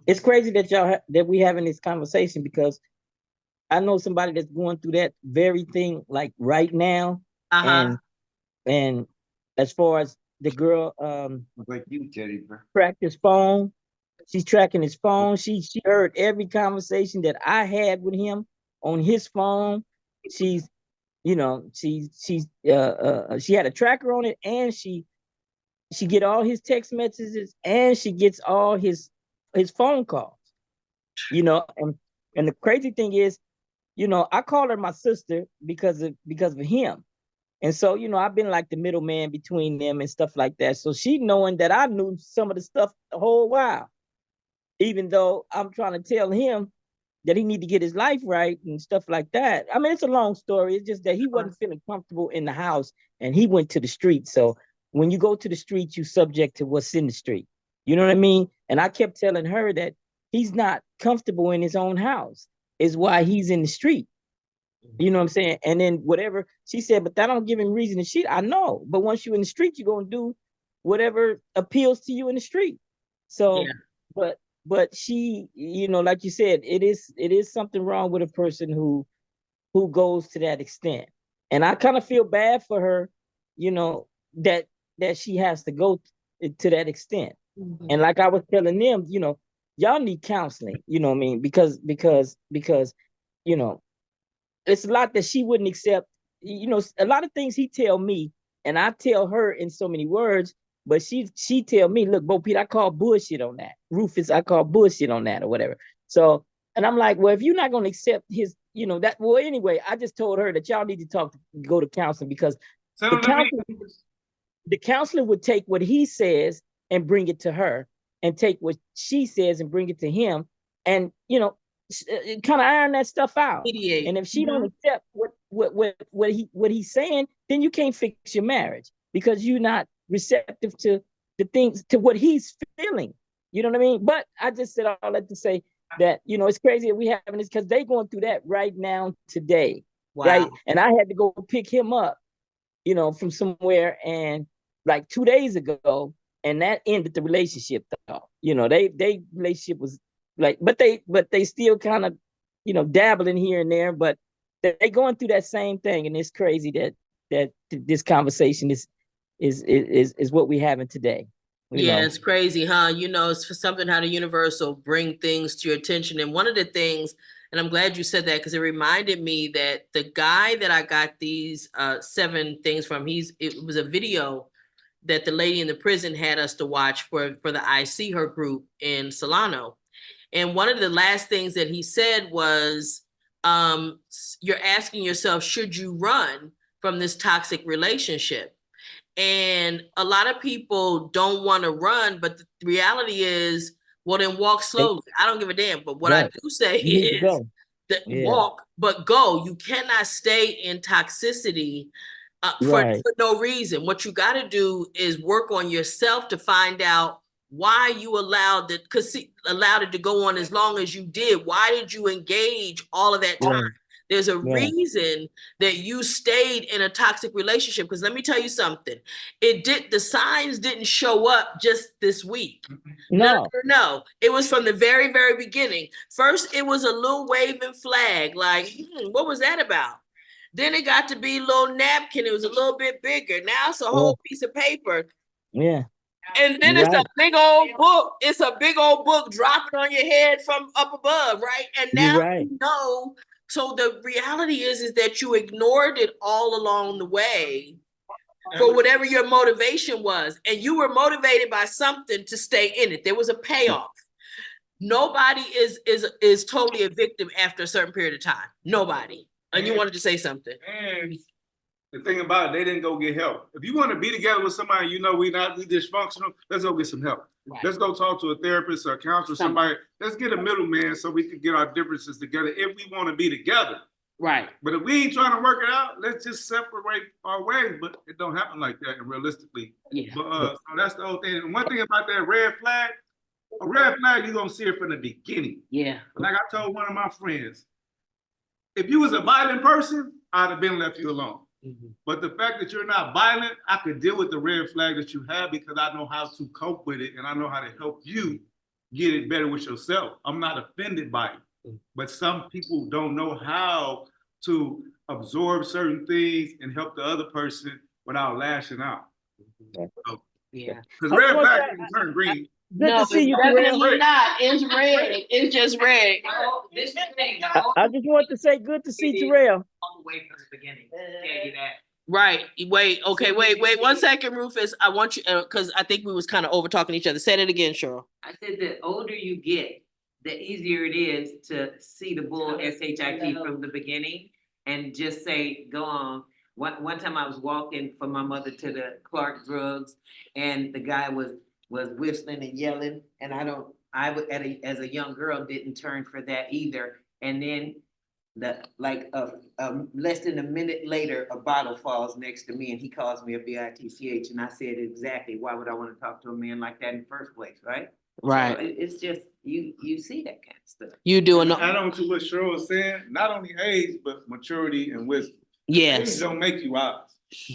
It's crazy that that we having this conversation, because I know somebody that's going through that very thing like right now. And as far as the girl Like you, Teddy, bro. tracked his phone, she's tracking his phone. She heard every conversation that I had with him on his phone. She had a tracker on it, and she get all his text messages, and she gets all his phone calls. And the crazy thing is, I call her my sister because of him. And so, I've been like the middleman between them and stuff like that. So she knowing that I knew some of the stuff the whole while, even though I'm trying to tell him that he need to get his life right and stuff like that. I mean, it's a long story. It's just that he wasn't feeling comfortable in the house, and he went to the street. So when you go to the street, you subject to what's in the street. You know what I mean? And I kept telling her that he's not comfortable in his own house, is why he's in the street. You know what I'm saying? And then whatever she said, but that don't give him reason to cheat. I know, but once you're in the street, you're gonna do whatever appeals to you in the street. So, yeah. But she, like you said, it is something wrong with a person who goes to that extent. And I kind of feel bad for her, that she has to go to that extent. Mm-hmm. And like I was telling them, y'all need counseling. You know what I mean? Because it's a lot that she wouldn't accept. A lot of things he tell me, and I tell her in so many words, but she tell me, look, Bo Pete, I call bullshit on that. Rufus, I call bullshit on that or whatever. So, and I'm like, well, if you're not going to accept his, that, well, anyway, I just told her that y'all need to go to counseling, because the counselor would take what he says and bring it to her, and take what she says and bring it to him, and, kind of iron that stuff out. Mediate. And if she don't accept what he's saying, then you can't fix your marriage, because you're not receptive to the things, to what he's feeling. You know what I mean? But I just said all that to say, that, you know, it's crazy that we having this because they going through that right now today. Wow. Right. And I had to go pick him up, you know, from somewhere, and like 2 days ago, and that ended the relationship though. You know, they relationship was like, but they still kind of, you know, dabbling here and there, but they going through that same thing. And it's crazy that this conversation is what we having today. Yeah, know? it's crazy, huh? You know, it's for something how the universe will bring things to your attention. And one of the things, and I'm glad you said that because it reminded me that the guy that I got these 7 things from, it was a video that the lady in the prison had us to watch for the I See Her group in Solano. And one of the last things that he said was, you're asking yourself, should you run from this toxic relationship? And a lot of people don't want to run, but the reality is, well, then walk slowly. I don't give a damn. But what I do say is that walk, but go. You cannot stay in toxicity for no reason. What you got to do is work on yourself to find out why you allowed it to go on as long as you did. Why did you engage all of that time? There's a reason that you stayed in a toxic relationship. Because let me tell you something. The signs didn't show up just this week. No. It was from the very, very beginning. First, it was a little waving flag. Like, what was that about? Then it got to be a little napkin. It was a little bit bigger. Now it's a whole piece of paper. Yeah. And then it's a big old book. It's a big old book dropping on your head from up above, right? And now you know. So the reality is that you ignored it all along the way for whatever your motivation was. And you were motivated by something to stay in it. There was a payoff. Nobody is totally a victim after a certain period of time. Nobody. And you wanted to say something. And the thing about it, they didn't go get help. If you want to be together with somebody, you know we dysfunctional, let's go get some help. Right. Let's go talk to a therapist or a counselor, somebody. Let's get a middleman so we can get our differences together if we want to be together. Right. But if we ain't trying to work it out, let's just separate our ways. But it don't happen like that, and realistically. Yeah. But so that's the whole thing. And one thing about that red flag, a red flag, you're gonna see it from the beginning. Yeah. Like I told one of my friends, if you was a violent person, I'd have been left you alone. Mm-hmm. But the fact that you're not violent, I could deal with the red flag that you have because I know how to cope with it and I know how to help you get it better with yourself. I'm not offended by it. Mm-hmm. But some people don't know how to absorb certain things and help the other person without lashing out. Mm-hmm. So, yeah. Because red flag can turn green. No, it's definitely not. It's red. It's just red. I just want to say good to see Terrell. All the way from the beginning. Tell you that. Right. Wait. Okay. Wait. 1 second, Rufus. I want you because I think we was kind of over talking each other. Say it again, Cheryl. I said the older you get, the easier it is to see the bull SHIT from the beginning and just say go on. One time I was walking from my mother to the Clark Drugs, and the guy was whistling and yelling, and as a young girl didn't turn for that either. And then less than a minute later, a bottle falls next to me and he calls me a bitch. And I said, exactly, why would I want to talk to a man like that in the first place, right? Right. So it's just, you see that kind of stuff. You doing add on to what Cheryl was saying, not only age, but maturity and wisdom. Yes. Age don't make you wise.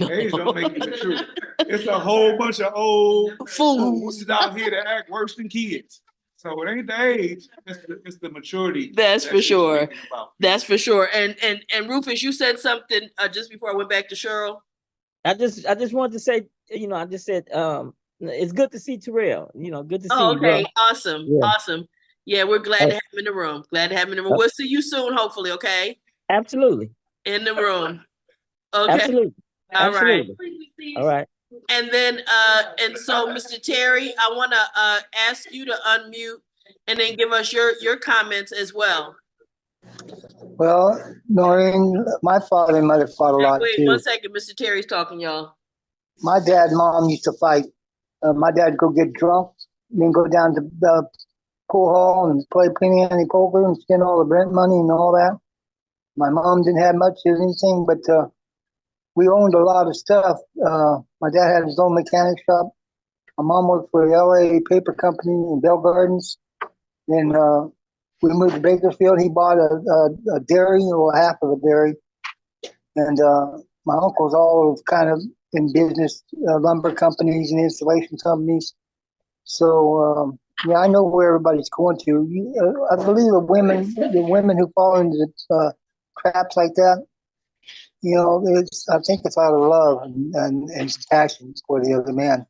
Age don't make you mature. It's a whole bunch of old fools out here that act worse than kids. So it ain't the age, it's the maturity. That's for sure. That's for sure. And Rufus, you said something just before I went back to Cheryl. I just wanted to say, I just said it's good to see Terrell. Good to see you. Okay, awesome. Yeah. Awesome. Yeah, we're glad to have him in the room. We'll see you soon, hopefully, okay? Absolutely. In the room. Okay. Absolutely. All right. All right. And then, and so, Mr. Terry, I want to ask you to unmute and then give us your comments as well. Well, Noreen, my father and mother fought a lot wait, too. 1 second, Mr. Terry's talking, y'all. My dad and mom used to fight. My dad would go get drunk, then go down to the pool hall and play penny ante poker and spend all the rent money and all that. My mom didn't have much of anything, but we owned a lot of stuff. My dad had his own mechanic shop. My mom worked for the LA paper company in Bell Gardens. And we moved to Bakersfield. He bought a dairy or half of a dairy. And my uncle's all kind of in business, lumber companies and installation companies. So yeah, I know where everybody's going to. I believe the women who fall into traps like that, I think it's out of love and passion for the other man.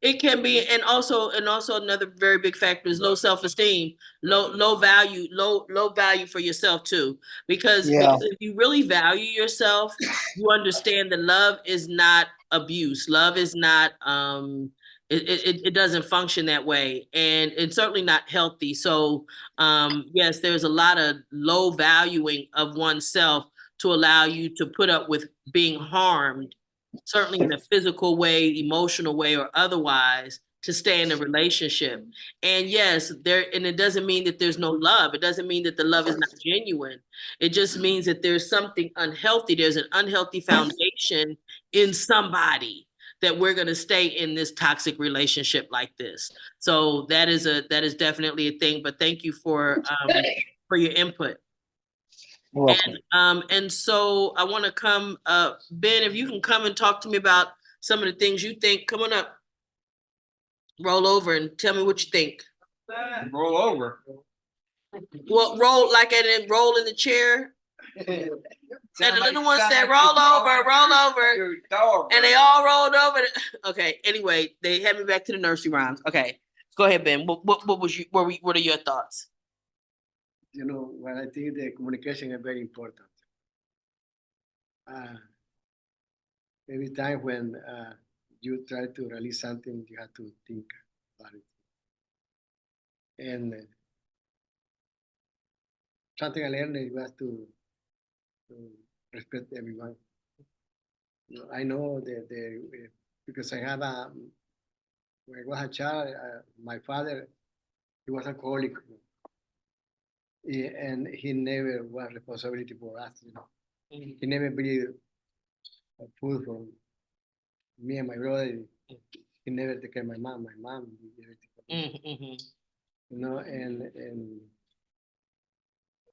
It can be, and also another very big factor is low self-esteem, low value for yourself too. Because if you really value yourself, you understand that love is not abuse. Love is not it doesn't function that way, and it's certainly not healthy. So yes, there's a lot of low valuing of oneself to allow you to put up with being harmed, certainly in a physical way, emotional way, or otherwise, to stay in a relationship. And yes, and it doesn't mean that there's no love. It doesn't mean that the love is not genuine. It just means that there's something unhealthy. There's an unhealthy foundation in somebody that we're going to stay in this toxic relationship like this. So that is definitely a thing. But thank you for your input. And so I want to come, Ben, if you can come and talk to me about some of the things you think. Come on up, roll over and tell me what you think. Roll over. Well, roll in the chair. And the little one said, roll over. And they all rolled over. Okay, anyway, they had me back to the nursery rhymes. Okay, go ahead, Ben. What are your thoughts? What I think the communication is very important. Every time when you try to release something, you have to think about it. And something I learned is you have to respect everyone. I know that because I have when I was a child, my father, he was alcoholic. And he never was responsibility for us. He never bring food for me and my brother. He never take care of my mom. My mom never take care of and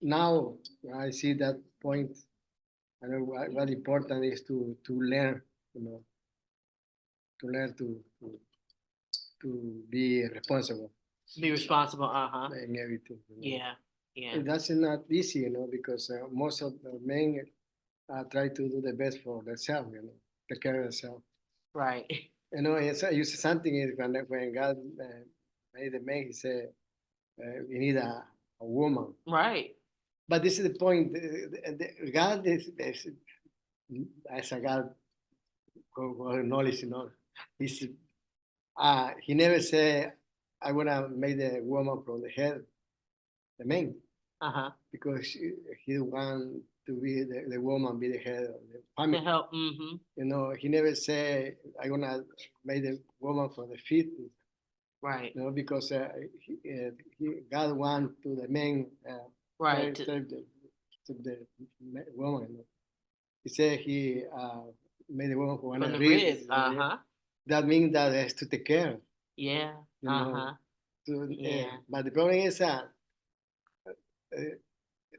now I see that point. I know what important is to learn, to learn to be responsible. Be responsible, in everything. Yeah. And that's not easy, because most of the men try to do the best for themselves, take care of themselves. Right. It's something is when God made the man, he said, we need a woman. Right. But this is the point. God is as a God who knowledge, he never said, I want to make the woman from the head, the man. Because he want to be the woman, be the head of the family. To help. He never said, I gonna make the woman from the feet. Right. Because God want to the man. Right. To the woman. He said he made the woman from the ribs. That means that has to take care. Yeah. But the problem is that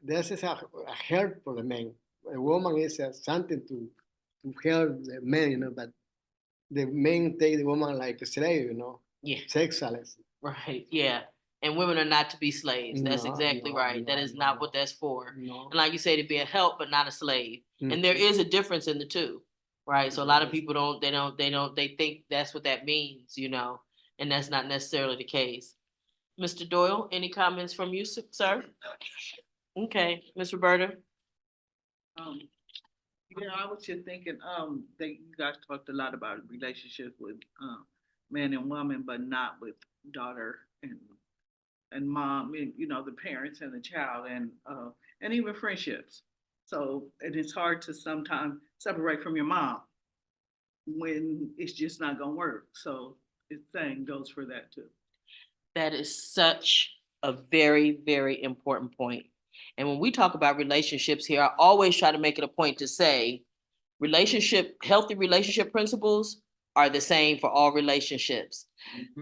this is a help for the man. A woman is something to help the man, but the men take the woman like a slave, Yeah. Sexualist. Right. Yeah. And women are not to be slaves. That's exactly right. That is not what that's for. And like you say, to be a help, but not a slave. And there is a difference in the two, right? So a lot of people they think that's what that means, and that's not necessarily the case. Mr. Doyle, any comments from you, sir? Okay, Ms. Roberta. I was just thinking, that you guys talked a lot about relationships with man and woman, but not with daughter and mom, and the parents and the child, and even friendships. So it is hard to sometimes separate from your mom when it's just not gonna work. So the same goes for that too. That is such a very, very important point. And when we talk about relationships here, I always try to make it a point to say healthy relationship principles are the same for all relationships.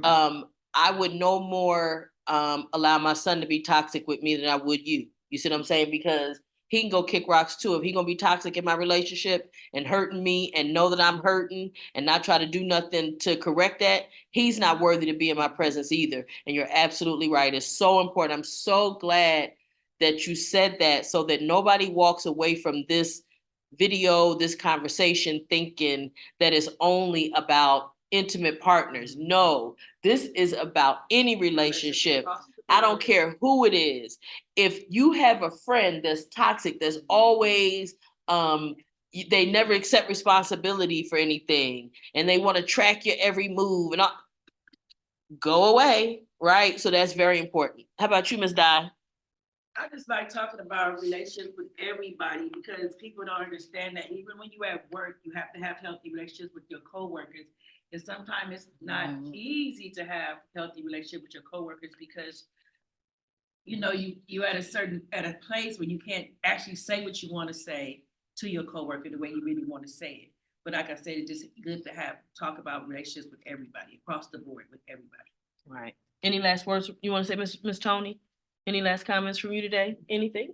I would no more allow my son to be toxic with me than I would you. You see what I'm saying? Because he can go kick rocks too. If he gonna be toxic in my relationship and hurting me and know that I'm hurting and not try to do nothing to correct that, he's not worthy to be in my presence either. And you're absolutely right. It's so important. I'm so glad that you said that so that nobody walks away from this video, this conversation thinking that it's only about intimate partners. No, this is about any relationship. I don't care who it is. If you have a friend that's toxic, that's always they never accept responsibility for anything and they want to track your every move and go away, right? So that's very important. How about you, Ms. Di? I just like talking about relationships with everybody because people don't understand that even when you at work, you have to have healthy relationships with your coworkers. And sometimes it's not easy to have healthy relationship with your coworkers because you know you at a place where you can't actually say what you want to say to your coworker the way you really want to say it. But like I said, it's just good to talk about relationships with everybody across the board with everybody. Right. Any last words you want to say, Miss Tony? Any last comments from you today? Anything?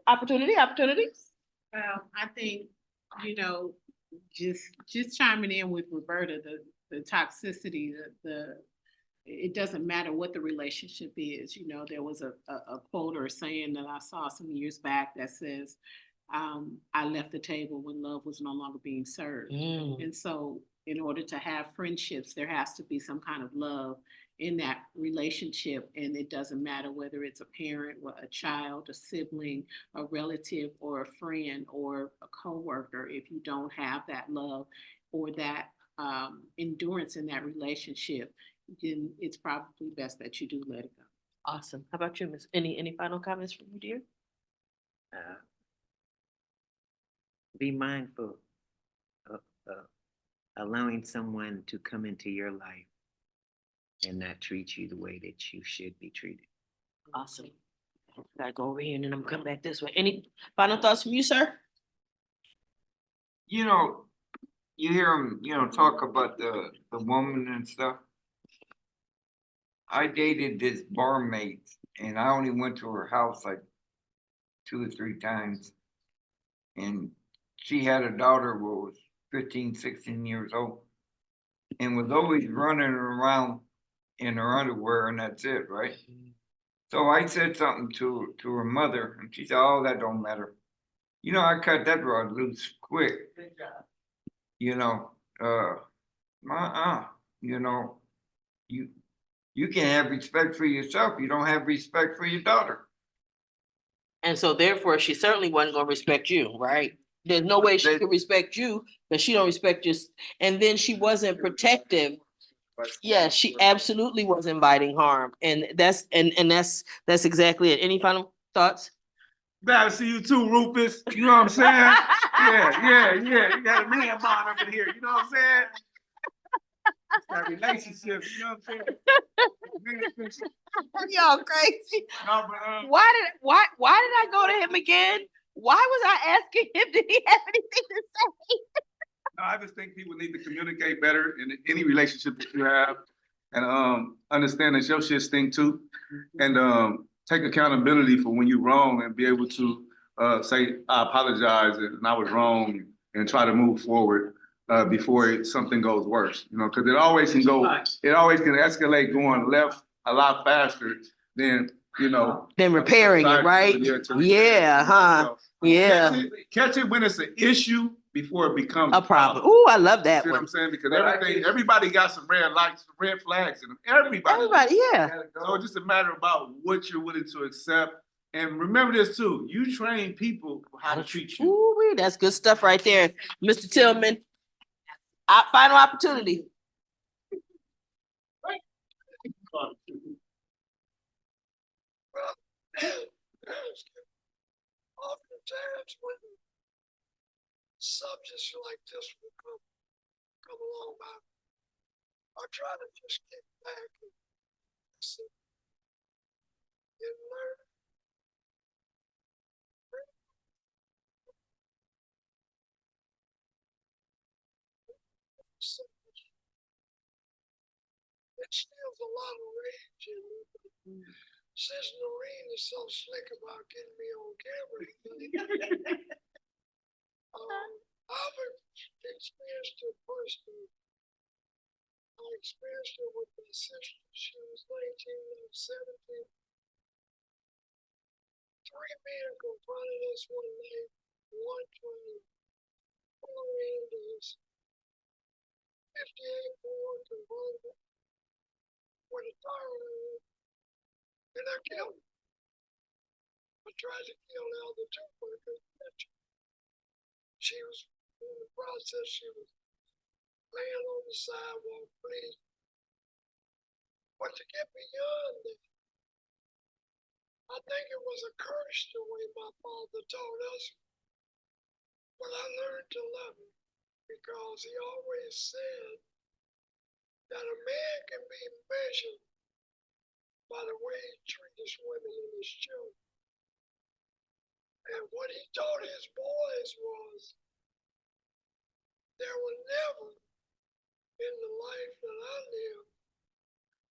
Opportunity? I think, you know, just chiming in with Roberta, the toxicity, it doesn't matter what the relationship is. You know, there was a quote or a saying that I saw some years back that says, I left the table when love was no longer being served. And so in order to have friendships, there has to be some kind of love in that relationship. And it doesn't matter whether it's a parent, a child, a sibling, a relative, or a friend, or a coworker. If you don't have that love or that endurance in that relationship, then it's probably best that you do let it go. Awesome. How about you, Miss? Any final comments from you, dear? Be mindful of allowing someone to come into your life and not treat you the way that you should be treated. Awesome. Gotta go over here and then I'm coming back this way. Any final thoughts from you, sir? You know, you hear them, talk about the woman and stuff. I dated this barmaid and I only went to her house like 2 or 3 times. And she had a daughter who was 15, 16 years old and was always running around in her underwear and that's it, right? So I said something to her mother and she said, oh, that don't matter. I cut that rod loose quick. Good job. You can have respect for yourself. You don't have respect for your daughter. And so therefore she certainly wasn't gonna respect you, right? There's no way she could respect you because she don't respect you. And then she wasn't protective. Yeah, she absolutely was inviting harm. And that's exactly it. Any final thoughts? Glad to see you too, Rufus. You know what I'm saying? Yeah. You got a man bond up in here. You know what I'm saying? That relationship. You know what I'm saying? Y'all crazy. No, but, Why did I go to him again? Why was I asking him? Did he have anything to say? no, I just think people need to communicate better in any relationship that you have, and understand that your shit stink too, and take accountability for when you're wrong and be able to say I apologize and I was wrong and try to move forward before something goes worse. Because it always can escalate going left a lot faster than Then repairing it, right? Yeah, huh? Yeah. Catch it when it's an issue before it becomes A problem. Ooh, I love that See what one. I'm saying? Because everybody got some red lights, some red flags in them. Everybody, yeah. So it's just a matter about what you're willing to accept. And remember this too, you train people how to treat you. Ooh, that's good stuff right there. Mr. Tillman, final opportunity. Oftentimes when subjects like this will come along, I try to just get back and listen and learn. It steals a lot of rage in me. Since Noreen is so slick about getting me on camera, I've experienced it personally. I experienced it with my sister. She was 19 and 17. Three men confronted us one night. One trying to pull me into this 58 Ford convertible with a tire on it. And I killed him. I tried to kill the other two, but I couldn't catch her. She was, in the process, she was laying on the sidewalk, bleeding. But to get beyond that, I think it was a curse the way my father taught us. But I learned to love him because he always said that a man can be measured by the way he treats his women and his children. And what he taught his boys was there will never, in the life that I live,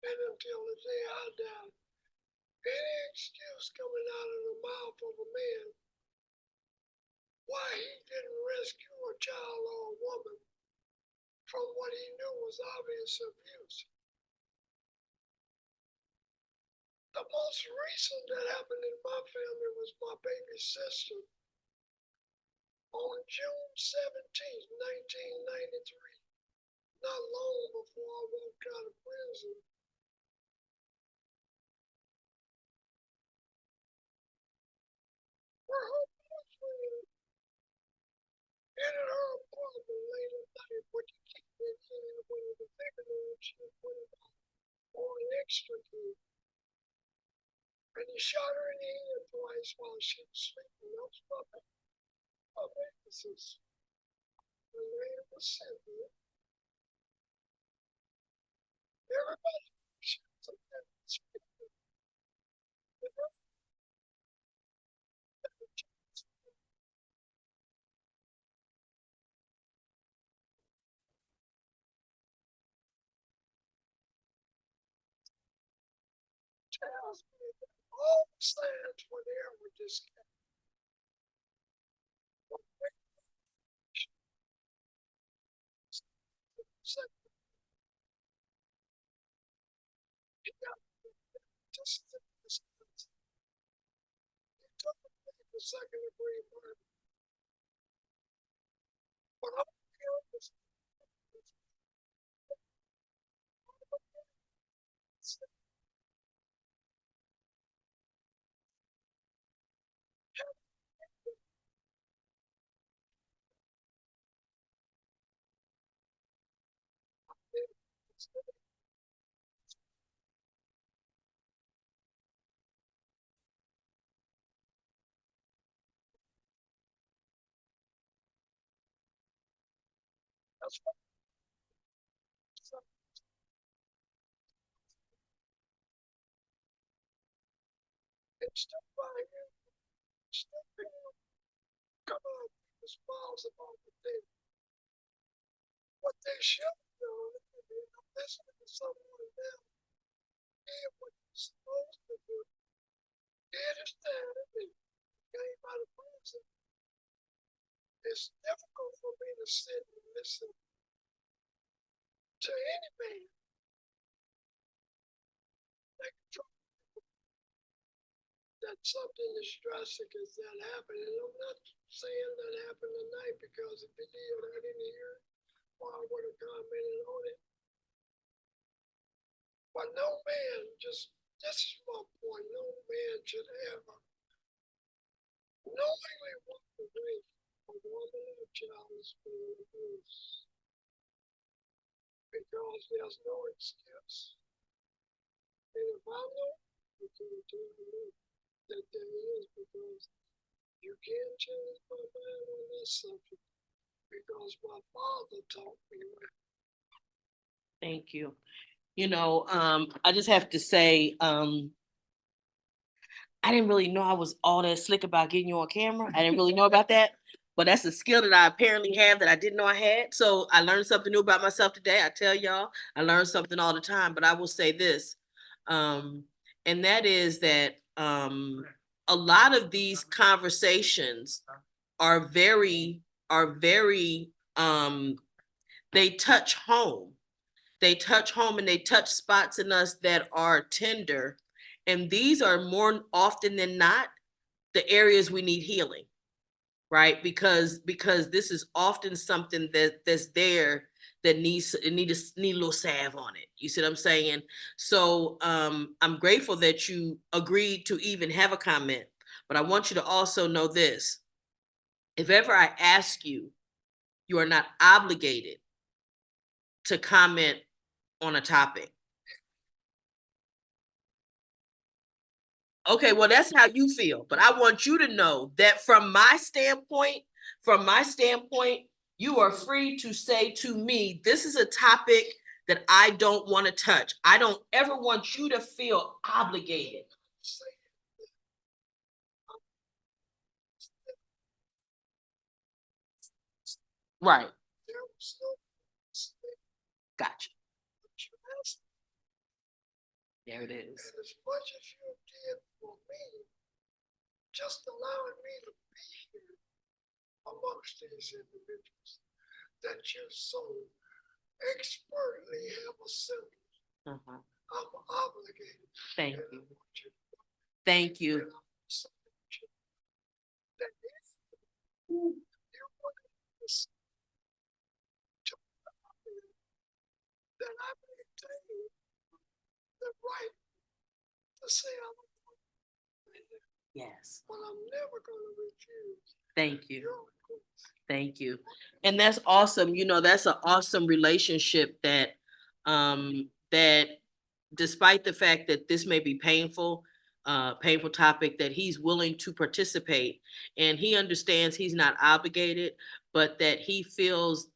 and until the day I die, any excuse coming out of the mouth of a man why he didn't rescue a child or a woman from what he knew was obvious abuse. The most recent that happened in my family was my baby sister on June 17th, 1993, not long before I walked out of prison. Where her boyfriend entered her apartment late at night with the key in one of the bigger rooms she had put it on an extra key. And he shot her in the head twice while she was sleeping. That was my baby sister. Her name was Cynthia. Everybody knew she was a baby speaker. Tells me that all the signs were there with this guy. He got just this. He took a plea for second-degree murder. But I'm curious. That's what it's still by him. Still being come on, the smiles about what they should do. Listening to someone now, did what he's supposed to do. Did his time and came out of prison. It's difficult for me to sit and listen to any man that something as drastic as that happened. And I'm not saying that happened tonight because if it did, I didn't hear it or I would have commented on it. But no man, this is my point, no man should ever knowingly walk away from a woman or a child is being abused. Because there's no excuse. And if I know, you can tell me that there is, because you can't change my mind on this subject because my father taught me that. Thank you. You know, I just have to say, I didn't really know I was all that slick about getting you on camera. I didn't really know about that. But that's a skill that I apparently have that I didn't know I had. So I learned something new about myself today. I tell y'all, I learn something all the time. But I will say this, and that is that a lot of these conversations are very they touch home. They touch home and they touch spots in us that are tender. And these are more often than not the areas we need healing, right? Because this is often something that's there that needs a little salve on it. You see what I'm saying? So I'm grateful that you agreed to even have a comment, but I want you to also know this. If ever I ask you, you are not obligated to comment on a topic. Okay, well, that's how you feel, but I want you to know that from my standpoint, you are free to say to me, this is a topic that I don't want to touch. I don't ever want you to feel obligated. Right. Gotcha. There it is. As much as you did for me, just allowing me to be here amongst these individuals that you so expertly have assembled. I'm obligated. Thank you. Thank you. That I maintain the right to say I'm yes, but I'm never gonna refuse. Thank you. Thank you. And that's awesome. You know, that's an awesome relationship that that despite the fact that this may be painful topic, that he's willing to participate and he understands he's not obligated, but that he feels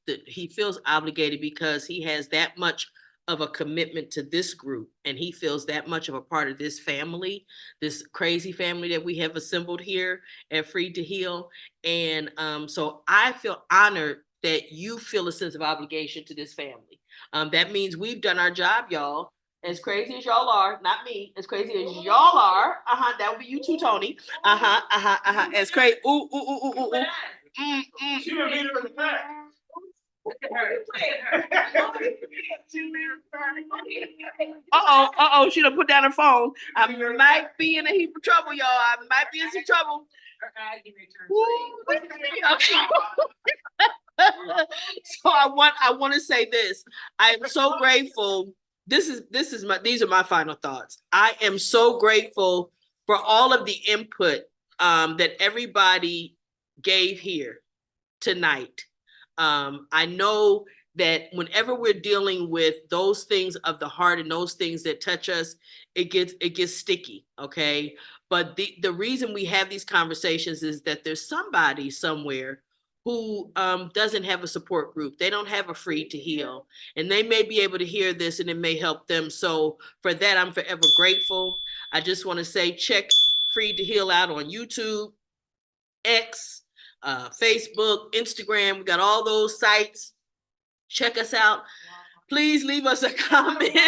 obligated because he has that much of a commitment to this group and he feels that much of a part of this family, this crazy family that we have assembled here at Free to Heal. And so I feel honored that you feel a sense of obligation to this family. That means we've done our job, y'all. As crazy as y'all are, not me, as crazy as y'all are, that would be you too, Tony. As crazy, ooh. She didn't mean it in the back. Uh-oh, she done put down her phone. I might be in a heap of trouble, y'all. I might be in some trouble. So I want to say this. I am so grateful. These are my final thoughts. I am so grateful for all of the input that everybody gave here tonight. I know that whenever we're dealing with those things of the heart and those things that touch us, it gets sticky, okay? But the reason we have these conversations is that there's somebody somewhere who doesn't have a support group. They don't have a Free to Heal, and they may be able to hear this and it may help them. So for that, I'm forever grateful. I just want to say, check Free to Heal out on YouTube, X, Facebook, Instagram. We got all those sites. Check us out. Please leave us a comment.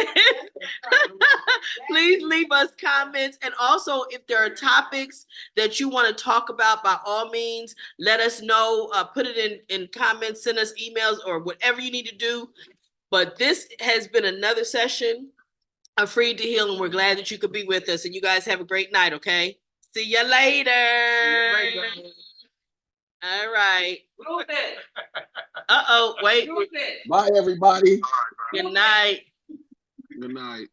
Please leave us comments. And also, if there are topics that you want to talk about, by all means, let us know. Put it in comments, send us emails or whatever you need to do. But this has been another session of Free to Heal, and we're glad that you could be with us. And you guys have a great night, okay? See you later. All right. Uh-oh, wait. Bye, everybody. Good night. Good night.